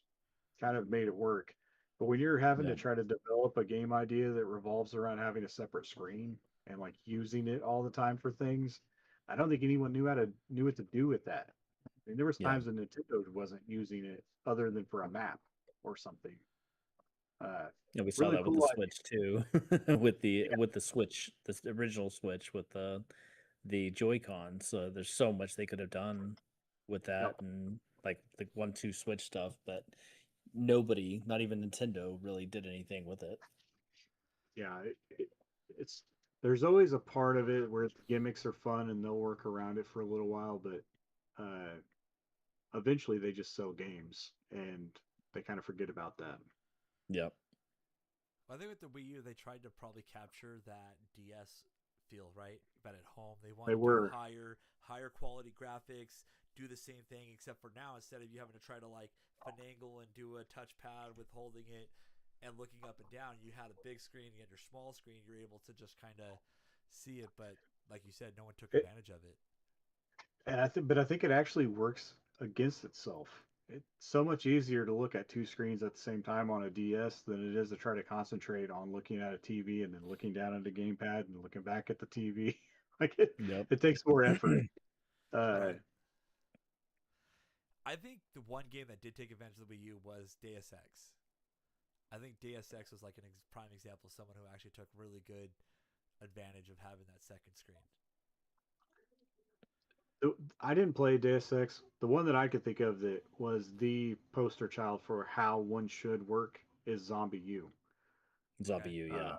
kind of made it work. But when you're having Yeah. to try to develop a game idea that revolves around having a separate screen and like using it all the time for things, I don't think anyone knew what to do with that. I mean, there was Yeah. times when Nintendo wasn't using it other than for a map or something. Uh, Yeah, we saw really that with the cool idea. Switch too, with the Switch, the original Switch with the Joy-Con. So there's so much they could have done with that, Yep. and like the 1-2 Switch stuff, but nobody, not even Nintendo, really did anything with it. Yeah, it's there's always a part of it where the gimmicks are fun and they'll work around it for a little while, but uh, eventually they just sell games and they kind of forget about that. Yep. I think with the Wii U, they tried to probably capture that DS feel, right? But at home, they They wanted to do were, higher quality graphics, do the same thing, except for now, instead of you having to try to like finagle and do a touchpad with holding it and looking up and down, you had a big screen, you had your small screen, you're able to just kind of see it. But like you said, no one took it, advantage of it. and I think it actually works against itself. It's so much easier to look at two screens at the same time on a DS than it is to try to concentrate on looking at a TV and then looking down at the gamepad and looking back at the TV. like Yep. it takes more effort. Uh, Right. I think the one game that did take advantage of the Wii U was Deus Ex. I think Deus Ex was like an prime example of someone who actually took really good advantage of having that second screen. I didn't play Deus Ex. The one that I could think of that was the poster child for how one should work is Zombie U. Zombie Okay, U, yeah.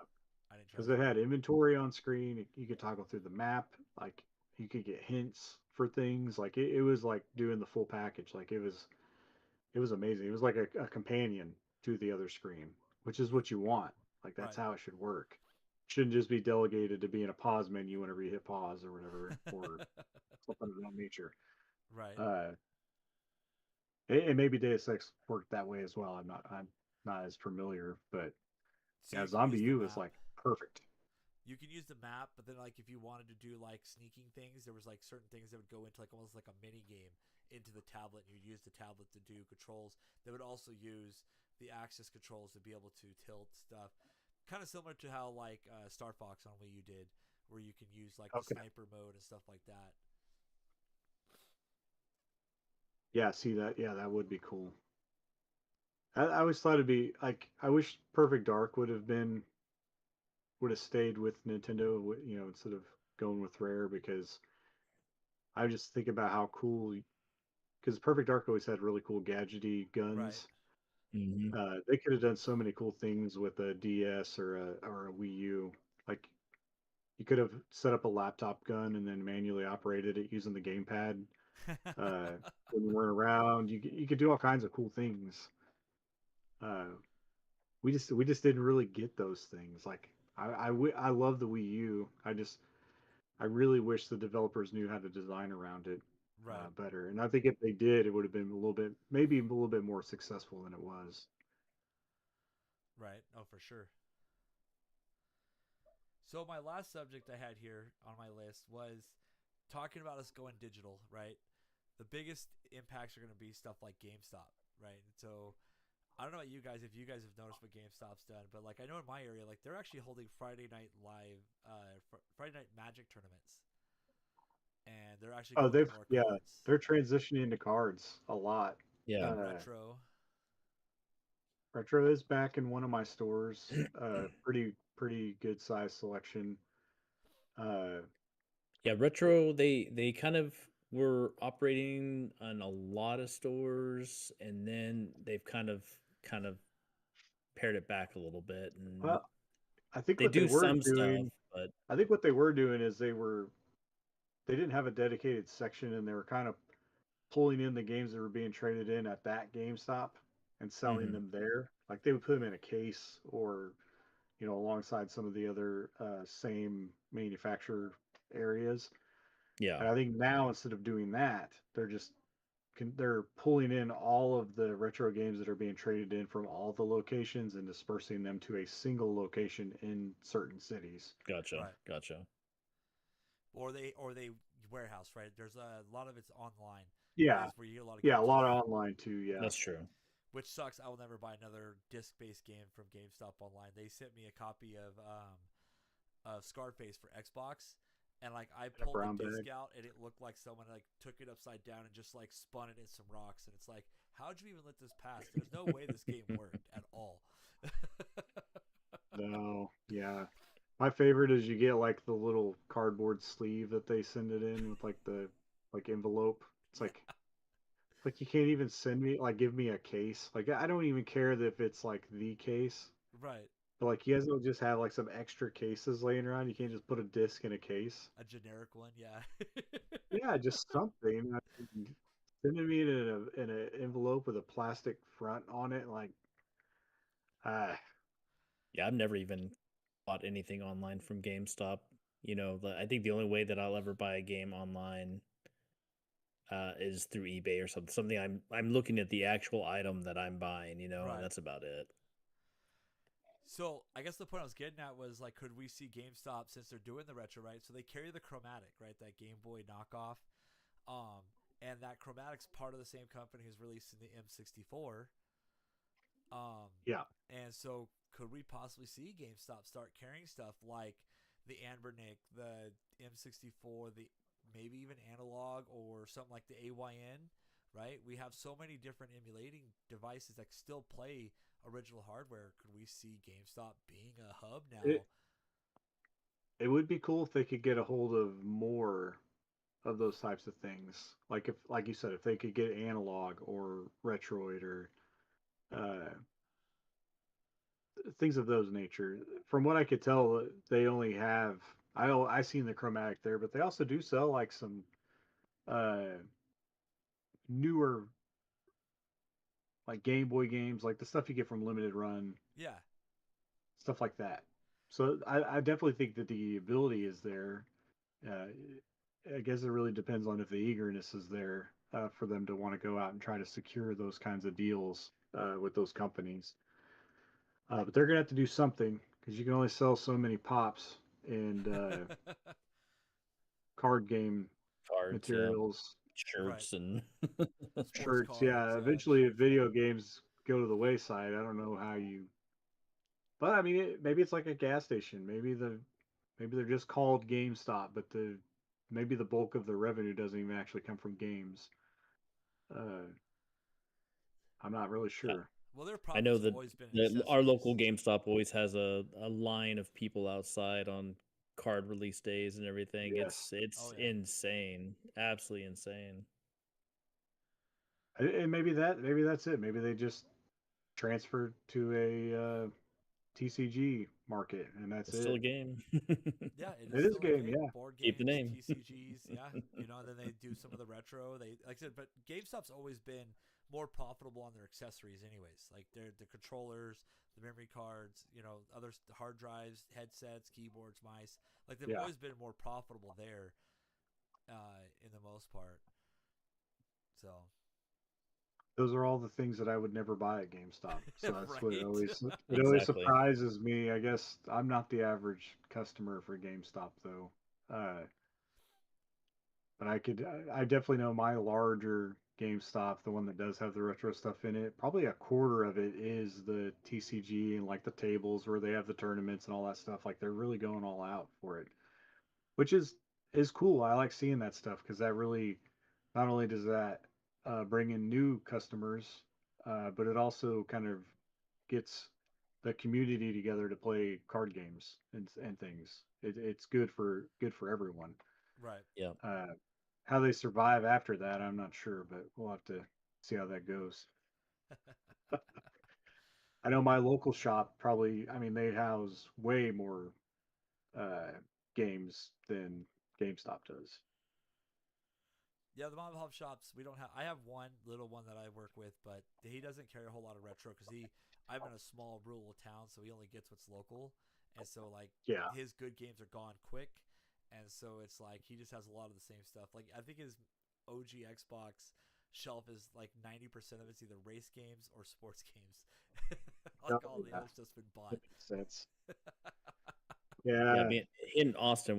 I didn't try Because that it one. had inventory on screen. You could toggle through the map. Like you could get hints for things. Like it was like doing the full package. Like it was amazing. It was like a companion to the other screen, which is what you want. Like that's Right. how it should work. Shouldn't just be delegated to being a pause menu whenever you hit pause or whatever, or something of that nature. Right. Uh, and maybe Deus Ex worked that way as well. I'm not as familiar, but So yeah, you can Zombie use the U is map. like perfect. You can use the map, but then like if you wanted to do like sneaking things, there was like certain things that would go into like almost like a mini game into the tablet, and you'd use the tablet to do controls. They would also use the axis controls to be able to tilt stuff, kind of similar to how like Star Fox on Wii U did, where you can use like the Okay. sniper mode and stuff like that. Yeah, see that? Yeah, that would be cool. I always thought it'd be like I wish Perfect Dark would have stayed with Nintendo, instead of going with Rare because I just think about how cool because Perfect Dark always had really cool gadgety Right. guns. Hmm. They could have done so many cool things with a DS or a Wii U. Like you could have set up a laptop gun and then manually operated it using the gamepad uh, when you weren't around. You could do all kinds of cool things. Uh, we just didn't really get those things. Like I love the Wii U. I really wish the developers knew how to design around it Right. better. And I think if they did, it would have been a little bit maybe a little bit more successful than it was. Right. Oh, for sure. So my last subject I had here on my list was talking about us going digital, right? The biggest impacts are going to be stuff like GameStop, right? And so I don't know about you guys if you guys have noticed what GameStop's done, but like I know in my area, like they're actually holding Friday night Magic tournaments, and they're actually Oh, going to more yeah, cards. they're transitioning to cards a lot. Yeah. Retro, Retro is back in one of my stores. Pretty good size selection. Uh, Yeah, Retro, they kind of were operating on a lot of stores, and then they've kind of pared it back a little bit, and well, I think they what they do were some stuff, doing, but I think what they were doing is they didn't have a dedicated section, and they were kind of pulling in the games that were being traded in at that GameStop and selling mhm, them there. Like they would put them in a case or alongside some of the other same manufacturer areas. yeah. And I think now instead of doing that, they're just they're pulling in all of the retro games that are being traded in from all the locations and dispersing them to a single location in certain cities. Gotcha. Right. Gotcha. Or they warehouse, right? There's a lot of it's online. Yeah, Is where you get a lot of yeah, games a lot of online too. Yeah, That's true. which sucks. I will never buy another disc-based game from GameStop online. They sent me a copy of Scarface for Xbox, and like I in a pulled brown the disc bag. out, and it looked like someone like took it upside down and just like spun it in some rocks, and it's like, how'd you even let this pass? There's no way this game worked at all. No, yeah. My favorite is you get like the little cardboard sleeve that they send it in with like the like envelope. It's Yeah, like you can't even send me like give me a case. Like I don't even care if it's like the case. right. But like you guys don't just have like some extra cases laying around. You can't just put a disc in a case. A generic one, yeah. Yeah, just something. I mean, sending me in an envelope with a plastic front on it, like ah, Yeah, I've never even bought anything online from GameStop. I think the only way that I'll ever buy a game online is through eBay or something. Something I'm looking at the actual item that I'm buying, and Right. that's about it. So I guess the point I was getting at was like, could we see GameStop, since they're doing the retro, right? So they carry the Chromatic, right? That Game Boy knockoff, um, and that Chromatic's part of the same company who's releasing the M64. Um, yeah. and so could we possibly see GameStop start carrying stuff like the Anbernic, the M64, the maybe even Analog or something like the AYN, right? We have so many different emulating devices that still play original hardware. Could we see GameStop being a hub now? It it would be cool if they could get a hold of more of those types of things. Like if like you said, if they could get analog or Retroid or uh things of those nature. From what I could tell, they only have I seen the Chromatic there, but they also do sell like some uh newer like Game Boy games, like the stuff you get from Limited Run, Yeah, stuff like that. So I definitely think that the ability is there. Uh, I guess it really depends on if the eagerness is there for them to want to go out and try to secure those kinds of deals with those companies. But they're gonna have to do something because you can only sell so many pops and card game Cards, yeah, materials, right. shirts, and Sports shirts. cards, Yeah, yeah. eventually, if video games go to the wayside, I don't know how you. But I mean, maybe it's like a gas station. Maybe they're just called GameStop, but the maybe the bulk of the revenue doesn't even actually come from games. Uh, I'm not really sure. Well, their I know profits have that always been in our accessories. local GameStop always has a line of people outside on card release days and everything. Yes, It's Oh yeah. insane, absolutely insane. and maybe that's it. Maybe they just transferred to a TCG market, and that's It's still a it. game. Yeah, it is It is a still a game, game. yeah. Board Keep the games, name. TCGs, yeah. And then they do some of the retro. They like I said, but GameStop's always been more profitable on their accessories, anyways. Like the controllers, the memory cards, other hard drives, headsets, keyboards, mice. Like they've Yeah. always been more profitable there, in the most part. So, Those are all the things that I would never buy at GameStop. So that's what right. it always Exactly. surprises me. I guess I'm not the average customer for GameStop though. Uh, but I definitely know my larger GameStop, the one that does have the retro stuff in it. Probably a quarter of it is the TCG and like the tables where they have the tournaments and all that stuff. Like they're really going all out for it, which is cool. I like seeing that stuff because that really not only does that bring in new customers, but it also kind of gets the community together to play card games and things. It's good for everyone. Right. Yeah. Uh, how they survive after that, I'm not sure, but we'll have to see how that goes. I know my local shop probably. I mean, they house way more uh, games than GameStop does. Yeah, the mom and pop shops, we don't have. I have one little one that I work with, but he doesn't carry a whole lot of retro because I'm in a small rural town, so he only gets what's local, and so like Yeah, his good games are gone quick, and so it's like he just has a lot of the same stuff. Like I think his OG Xbox shelf is like 90% of it's either race games or sports games. Like all the other stuff's been bought. That makes sense. Yeah, Yeah. I mean, in Austin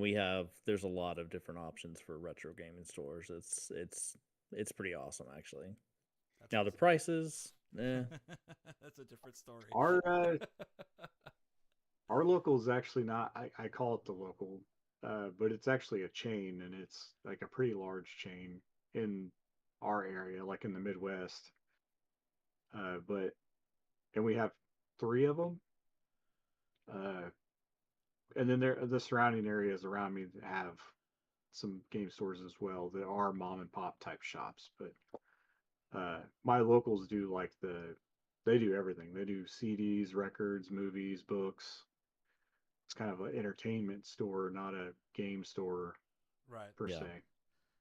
there's a lot of different options for retro gaming stores. It's pretty awesome actually. That's Now the awesome. prices, That's a different story. Our local is actually not. I call it the local, but it's actually a chain, and it's like a pretty large chain in our area, like in the Midwest. And we have 3 of them. And then the surrounding areas around me have some game stores as well that are mom and pop type shops. But my locals do they do everything. They do CDs, records, movies, books. It's kind of an entertainment store, not a game store Right. per Yeah. se.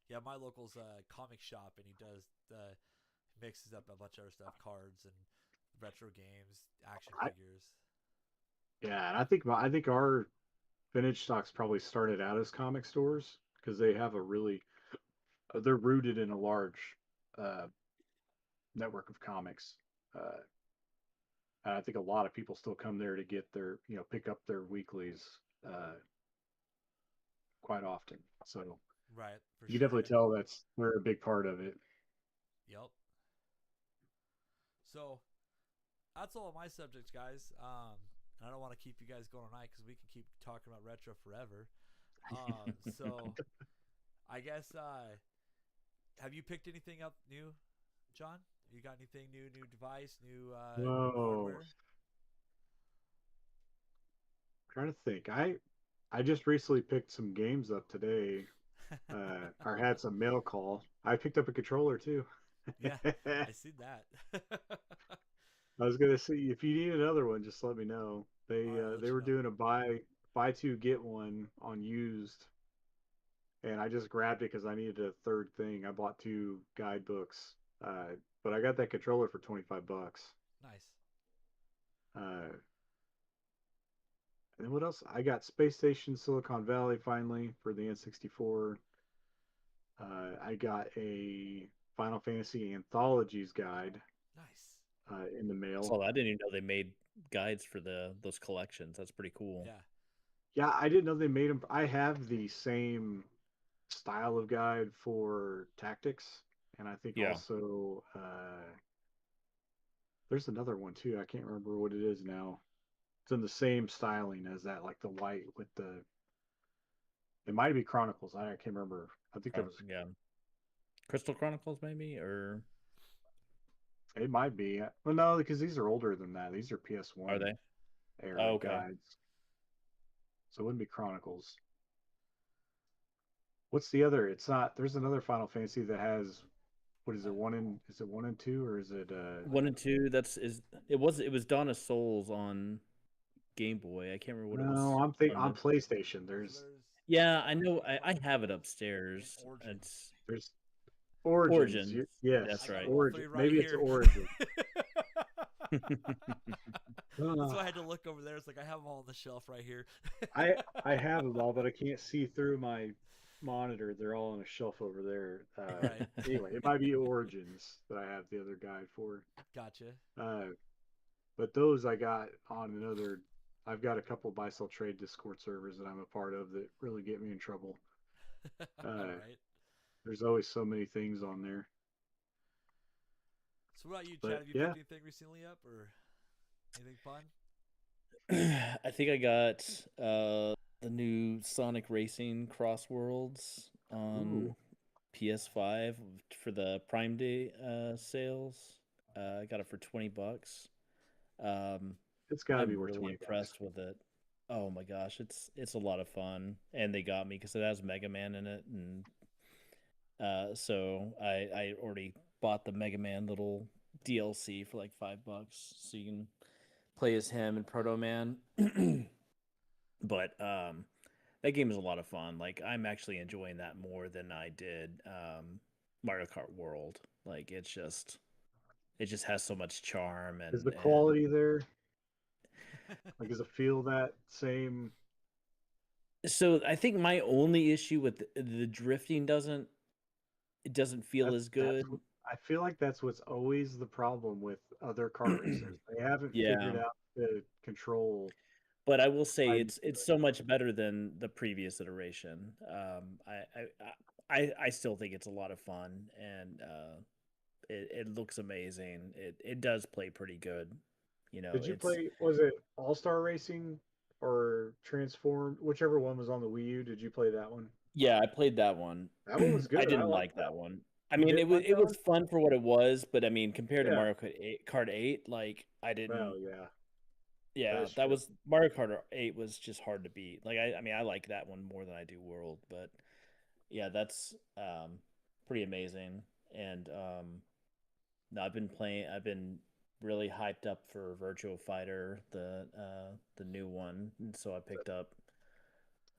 Yeah, my local's a comic shop, and he does mixes up a bunch of other stuff, cards and retro games, action figures. Yeah, and I think our vintage stocks probably started out as comic stores because they have they're rooted in a large uh, network of comics. And I think a lot of people still come there to get pick up their weeklies quite often. So Right, for you sure. definitely tell we're a big part of it. Yep. So that's all of my subjects, guys. And I don't want to keep you guys going all night because we can keep talking about retro forever. So I guess have you picked anything up new, John? You got anything new device, new hardware? I'm trying to think. I just recently picked some games up today. Or had some mail call. I picked up a controller too. Yeah, I see that. I was gonna see if you need another one, just let me know. All right, I'll let They you were know. doing a buy 2 get 1 on used, and I just grabbed it because I needed a third thing. I bought 2 guidebooks, but I got that controller for $25. Nice. And then what else? I got Space Station Silicon Valley finally for the N64. I got a Final Fantasy Anthologies guide Nice. in the mail. So I didn't even know they made guides for those collections. That's pretty cool. Yeah. Yeah, I didn't know they made them. I have the same style of guide for Tactics, and I think also there's another one too. I can't remember what it is now. It's in the same styling as that, like the white with the. It might be Chronicles. I can't remember. I think that was. Yeah. Crystal Chronicles, maybe, or It might be. Well, no, because these are older than that. These are PS1 are they? era Okay. guides. So it wouldn't be Chronicles. What's the other? It's not. There's another Final Fantasy that has. What is it? Is it 1 and 2 or is it 1 and 2? It was Dawn of Souls on Game Boy. I can't remember what it was. No, I'm thinking on PlayStation. Yeah, I know. I have it upstairs. There's Origins. Yes, that's right. Origin. Right Maybe here. it's Origin. That's why I had to look over there. It's like I have them all on the shelf right here. I have them all, but I can't see through my monitor. They're all on a shelf over there. Right. Anyway, it might be Origins that I have the other guide for. Gotcha. But those I got on another. I've got a couple buy sell trade Discord servers that I'm a part of that really get me in trouble. Right. There's always so many things on there. So what about you, Chad? Have you picked anything recently up or anything fun? I think I got the new Sonic Racing Cross Worlds on PS5 for the Prime Day sales. I got it for $20. It's gotta be I'm worth really 20 impressed with it. Oh my gosh, it's a lot of fun, and they got me because it has Mega Man in it, and so I already bought the Mega Man little DLC for like $5, so you can play as him and Proto Man. But that game is a lot of fun. Like I'm actually enjoying that more than I did Mario Kart World. Like it just has so much charm. And is the quality there? Like, does it feel that same? So I think my only issue with the drifting doesn't feel as good. I feel like that's what's always the problem with other kart racers. They haven't figured Yeah. out the control. But I will say How you it's so much better than the previous iteration. I still think it's a lot of fun, and it looks amazing. It does play pretty good. You know, Did you it's play? Was it All Star Racing or Transform? Whichever one was on the Wii U. Did you play that one? yeah, I played that one. That one was I good. I didn't liked like that that one. one. I You mean, didn't like it that was one? fun for what it was, but I mean, compared to Yeah. Kart 8, like I Well, didn't. yeah, Yeah, that's that true. was Mario Kart 8 was just hard to beat. Like I mean, I like that one more than I do World, but yeah, that's pretty amazing. And no, I've been really hyped up for Virtua Fighter, the new one. And so I picked up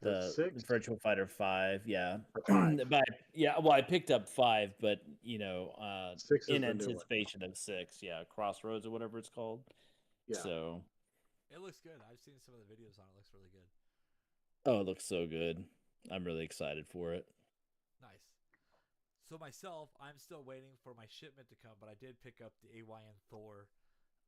Is that the six Virtua Fighter 5, yeah. or five? But yeah, well, I picked up 5, but Six is in the new one. anticipation of 6, yeah, Crossroads or whatever it's called. Yeah. So, It looks good. I've seen some of the videos on it. It looks really good. oh, it looks so good. I'm really excited for it. Nice. So myself, I'm still waiting for my shipment to come, but I did pick up the AYN Thor.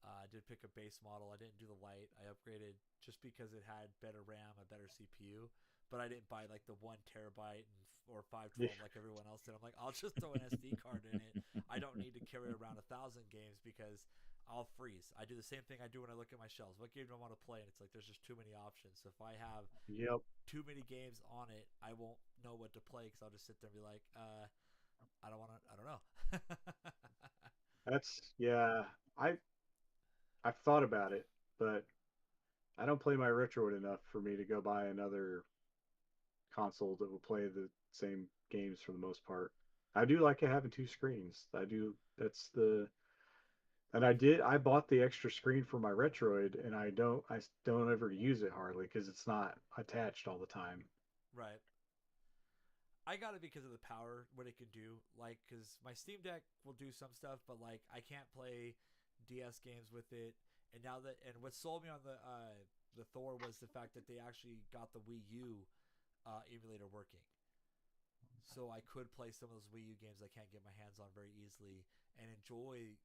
I did pick a base model. I didn't do the light. I upgraded just because it had better RAM, a better CPU. But I didn't buy like the 1 terabyte or 512 like everyone else did. I'm like, I'll just throw an SD card in it. I don't need to carry around 1,000 games because I'll freeze. I do the same thing I do when I look at my shelves. What game do I want to play? And it's like there's just too many options. So if I have Yep. too many games on it, I won't know what to play because I'll just sit there and be like, I don't want to. I don't know. That's yeah. I I've thought about it, but I don't play my Retroid enough for me to go buy another console that will play the same games for the most part. I do like having two screens. I do. I bought the extra screen for my Retroid, and I don't ever use it hardly because it's not attached all the time. Right. I got it because of the power, what it can do. Like, because my Steam Deck will do some stuff, but like I can't play DS games with it. And now that, and what sold me on the Thor was the fact that they actually got the Wii U emulator working, so I could play some of those Wii U games I can't get my hands on very easily and enjoy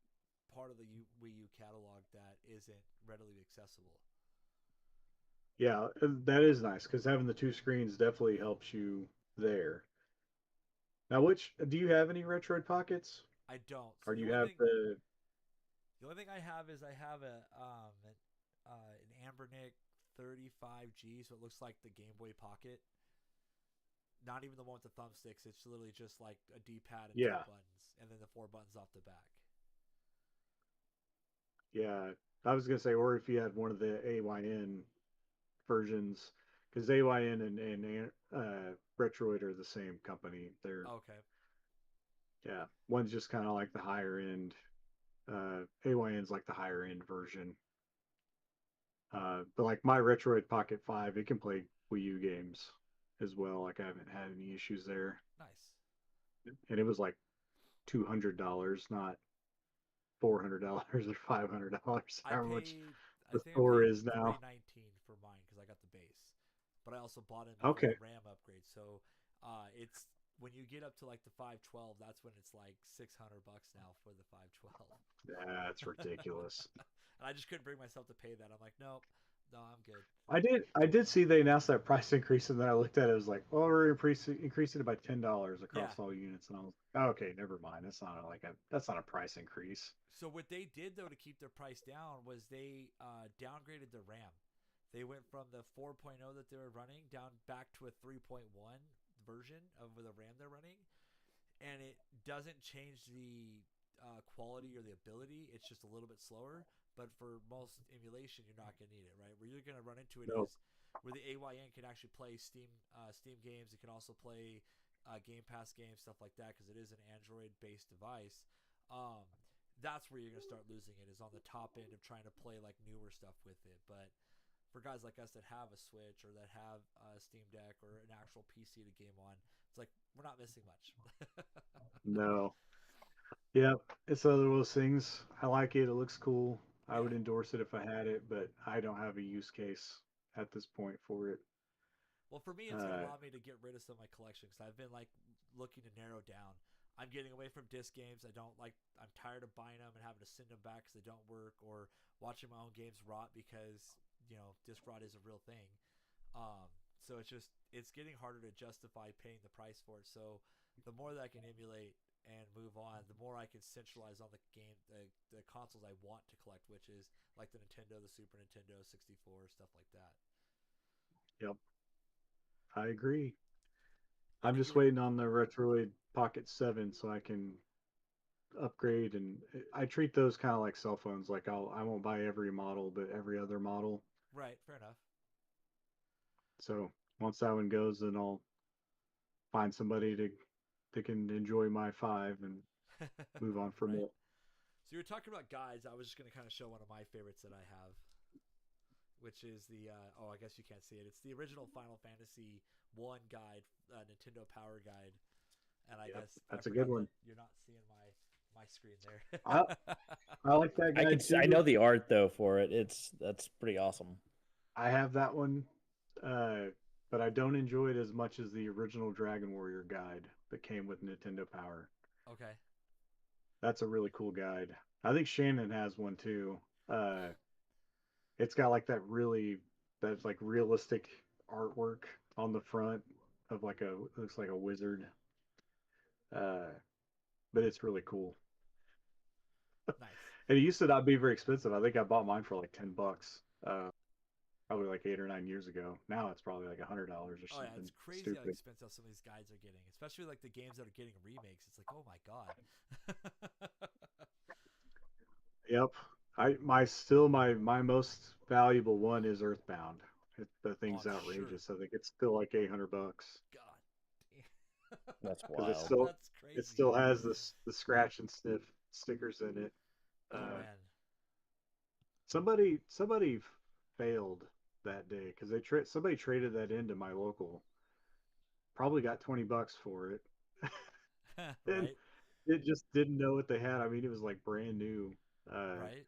part of the Wii U catalog that isn't readily accessible. Yeah, that is nice because having the two screens definitely helps you there. Now, which do you have any Retroid pockets, I don't. So or do you have the? the only thing I have is I have an Ambernick 35G, so it looks like the Game Boy Pocket. Not even the one with the thumbsticks. It's literally just like a D-pad and two Yeah, buttons, and then the four buttons off the back. yeah. I was gonna say, or if you had one of the AYN versions, because AYN and Retroid are the same company. They're Okay. yeah, one's just kind of like the higher end. AYN's like the higher end version. But like my Retroid Pocket 5, it can play Wii U games as well. Like I haven't had any issues there. Nice. And it was like $200, not $400 or $500, I however much paid. I the think I Thor paid is now. 319 for mine because I got the base, but I also bought in the Okay, full RAM upgrade. So, it's when you get up to like the 512, that's when it's like $600 now for the 512. that's ridiculous. And I just couldn't bring myself to pay that. I'm like, nope, no, I'm good. I did see they announced that price increase, and then I looked at it. It was like, oh, we're increasing it by $10 Yeah. across all units, and I was like, oh, okay, never mind. That's not a price increase. So what they did though to keep their price down was they downgraded the RAM. They went from the 4.0 that they were running down back to a 3.1 version of the RAM they're running, and it doesn't change the quality or the ability. It's just a little bit slower. But for most emulation, you're not going to need it, right? Where you're going to run into it No, is where the AYN can actually play Steam games. It can also play Game Pass games, stuff like that, because it is an Android-based device. Um, that's where you're going to start losing it, is on the top end of trying to play like newer stuff with it. But for guys like us that have a Switch or that have a Steam Deck or an actual PC to game on, it's like we're not missing much. no. Yeah, it's one of those things. I like it. It looks cool. I Yeah. would endorse it if I had it, but I don't have a use case at this point for it. Well, for me, it's going to Uh, allow me to get rid of some of my collection because I've been like looking to narrow down. I'm getting away from disc games. I don't like. I'm tired of buying them and having to send them back because they don't work, or watching my own games rot because disc rot is a real thing. So it's getting harder to justify paying the price for it. So the more that I can emulate and move on, the more I can centralize on the consoles I want to collect, which is like the Nintendo, the Super Nintendo, 64, stuff like that. Yep, I agree. And I'm you just were waiting on the Retroid Pocket 7 so I can upgrade, and I treat those kind of like cell phones. Like I won't buy every model, but every other model. right. Fair enough. So once that one goes, then I'll find somebody to that can enjoy my 5 and move on from Right. it. So you were talking about guides. I was just going to kind of show one of my favorites that I have, which is the I guess you can't see it. It's the original Final Fantasy One guide, Nintendo Power Guide, and I Yep, guess I that's a good forgot that one. you're not seeing my screen I there. I like that I guide could I too. know the art though for it. That's pretty awesome. I have that one, uh, but I don't enjoy it as much as the original Dragon Warrior guide that came with Nintendo Power. Okay. That's a really cool guide. I think Shannon has one too. Uh, it's got like that's like realistic artwork on the front of like looks like a wizard. Uh, but it's really cool. Nice. And it used to not be very expensive. I think I bought mine for like $10. Probably like 8 or 9 years ago. Now it's probably like $100 or Oh yeah, it's something crazy how stupid. expensive some of these guides are getting, especially like the games that are getting remakes. It's like, oh my god. Yep. My most valuable one is Earthbound. The Oh, thing's I'm sure. outrageous. I think it's still like $800 God. That's because wild. That's it crazy. still has the scratch and sniff stickers in it. Oh Uh, man. somebody failed that day because somebody traded that into my local. Probably got $20 for it, and Right. it just didn't know what they had. I mean, it was like brand new. Uh, Right.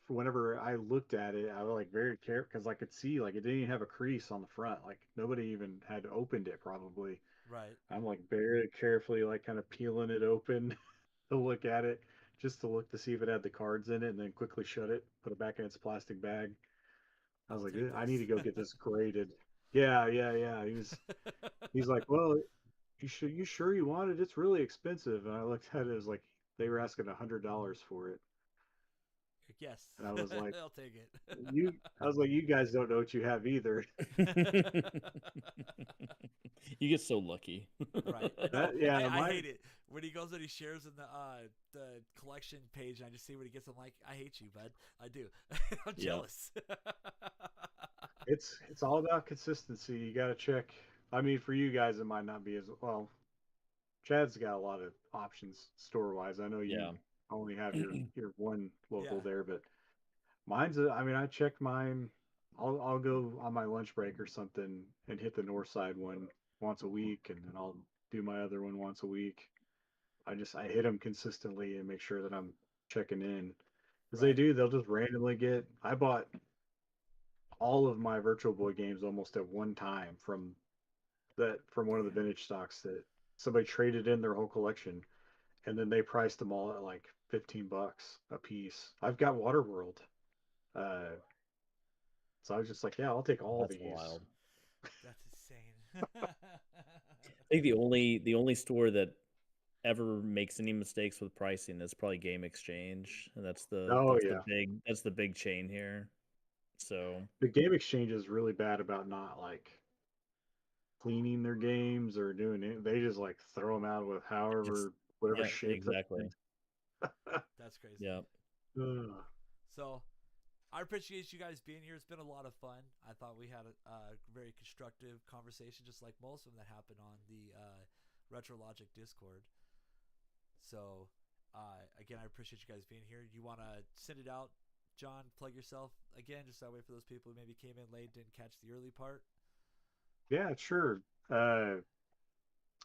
Whenever I looked at it, I was like very careful because I could see like it didn't even have a crease on the front. Like nobody even had opened it probably. Right. I'm like very carefully like kind of peeling it open to look at it, just to look to see if it had the cards in it, and then quickly shut it, put it back in its plastic bag. I was I'll like, take I need to this. go get this graded. Yeah, yeah, yeah. He's like, well, you sure you want it? It's really expensive. And I looked at it, it was like they were asking $100 for it. Yes. And I was like, I'll take it. you guys don't know what you have either. You get so lucky. Right. I know. Yeah, I hate it when he goes and he shares in the collection page, and I just see what he gets. I'm like, I hate you, bud. I do. I'm Yeah. jealous. it's all about consistency. You got to check. I mean, for you guys, it might not be as well. Chad's got a lot of options store wise. I know you Yeah. only have your one local Yeah. there, but I mean, I check mine. I'll go on my lunch break or something and hit the north side one once a week, and then I'll do my other one once a week. I hit them consistently and make sure that I'm checking in. Because Right. they'll just randomly get. I bought all of my Virtual Boy games almost at one time from one of the Damn. vintage stocks that somebody traded in their whole collection, and then they priced them all at like $15 a piece. I've got Waterworld, uh, so I was just like, yeah, I'll take all That's these. wild. That's insane. I think the only store that ever makes any mistakes with pricing is probably Game Exchange, and that's the Oh that's the yeah, big that's the big chain here. So the Game Exchange is really bad about not like cleaning their games or doing it. They just like throw them out with just whatever yeah, Right. shape they're exactly. in. That's crazy. Yeah. Ugh. So I appreciate you guys being here. It's been a lot of fun. I thought we had a very constructive conversation, just like most of them that happen on the RetroLogic Discord. So, again, I appreciate you guys being here. You want to send it out, John? Plug yourself again, just that way for those people who maybe came in late, didn't catch the early part. Yeah, sure.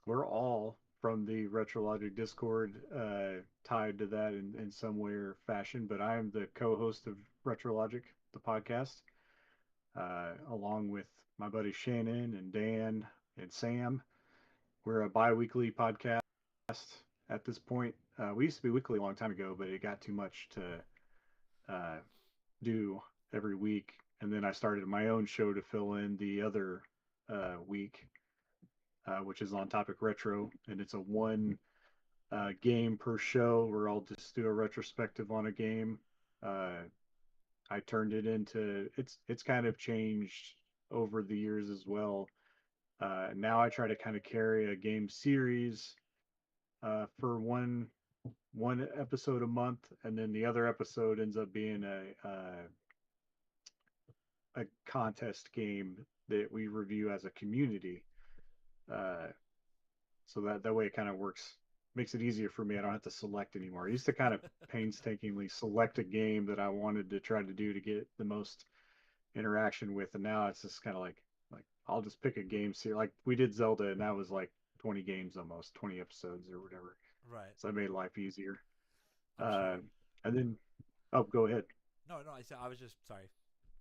We're all from the Retrologic Discord tied to that in some way or fashion, but I am the co-host of Retrologic, the podcast, along with my buddy Shannon and Dan and Sam. We're a bi-weekly podcast. at this point. We used to be weekly a long time ago, but it got too much to do every week. And then I started my own show to fill in the other week, which is On Topic Retro, and it's a one game per show where I'll just do a retrospective on a game. I turned it into it's kind of changed over the years as well. Now I try to kind of carry a game series for one episode a month, and then the other episode ends up being a contest game that we review as a community. Uh, so that way it kind of works, makes it easier for me. I don't have to select anymore. I used to kind of painstakingly select a game that I wanted to try to do to get the most interaction with, and now it's just kind of like I'll just pick a game series. Like we did Zelda, and that was like 20 games, almost 20 episodes or whatever. Right. So that made life easier. Sure. And then, oh, go ahead. No, I was just sorry.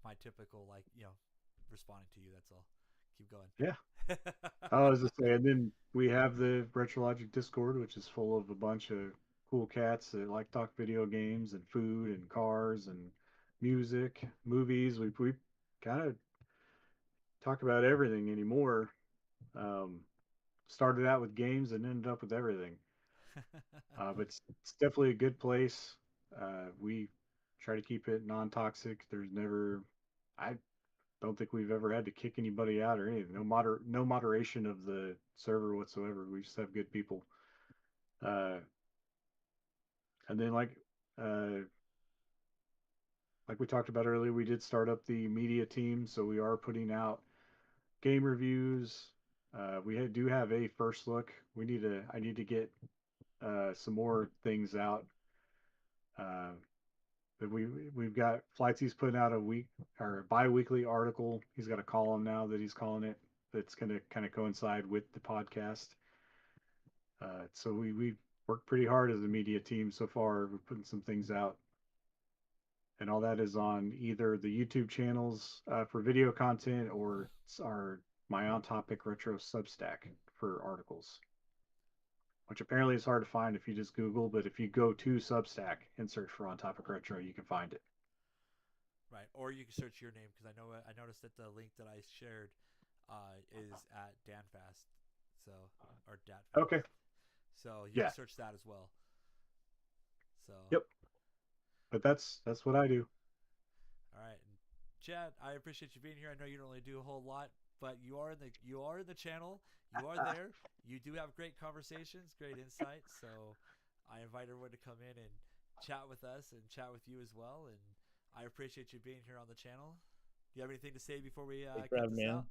My typical responding to you. That's all. Keep going. Yeah. I was just saying. Then we have the Retrologic Discord, which is full of a bunch of cool cats that like talk video games and food and cars and music, movies. We kind of talk about everything anymore. Um, Started out with games and ended up with everything. But it's definitely a good place. We try to keep it non-toxic. There's never, I don't think we've ever had to kick anybody out or anything. No moderation of the server whatsoever. We just have good people. Uh, and then like we talked about earlier, we did start up the media team, so we are putting out game reviews. Do have a first look. I need to get some more things out. But we've got Flightsy's putting out a week or a bi-weekly article. He's got a column now that he's calling it that's going to kind of coincide with the podcast. So we worked pretty hard as a media team so far. We're putting some things out, and all that is on either the YouTube channels for video content or my On Topic Retro Substack for articles, which apparently is hard to find if you just Google, but if you go to Substack and search for On Topic Retro, you can find it. Right, or you can search your name, because I noticed that the link that I shared is at Danfast, so or Datfast. Okay. So you can search that as well. So. Yep. But that's what I do. All right, Chad, I appreciate you being here. I know you don't really do a whole lot, but you are in the channel. You are there. You do have great conversations, great insights. So I invite everyone to come in and chat with us and chat with you as well. And I appreciate you being here on the channel. Do you have anything to say before we cut this out?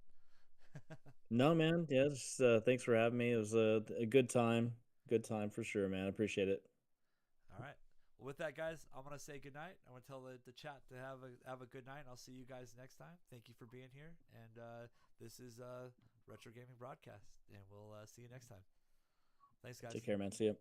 No, man. Yeah, just, thanks for having me. It was a good time. Good time for sure, man. I appreciate it. All right. Well, with that, guys, I'm going to say goodnight. I'm going to tell the chat to have a good night. I'll see you guys next time. Thank you for being here. And this is Retro Gaming Broadcast. And we'll see you next time. Thanks, guys. Take care, man. See you.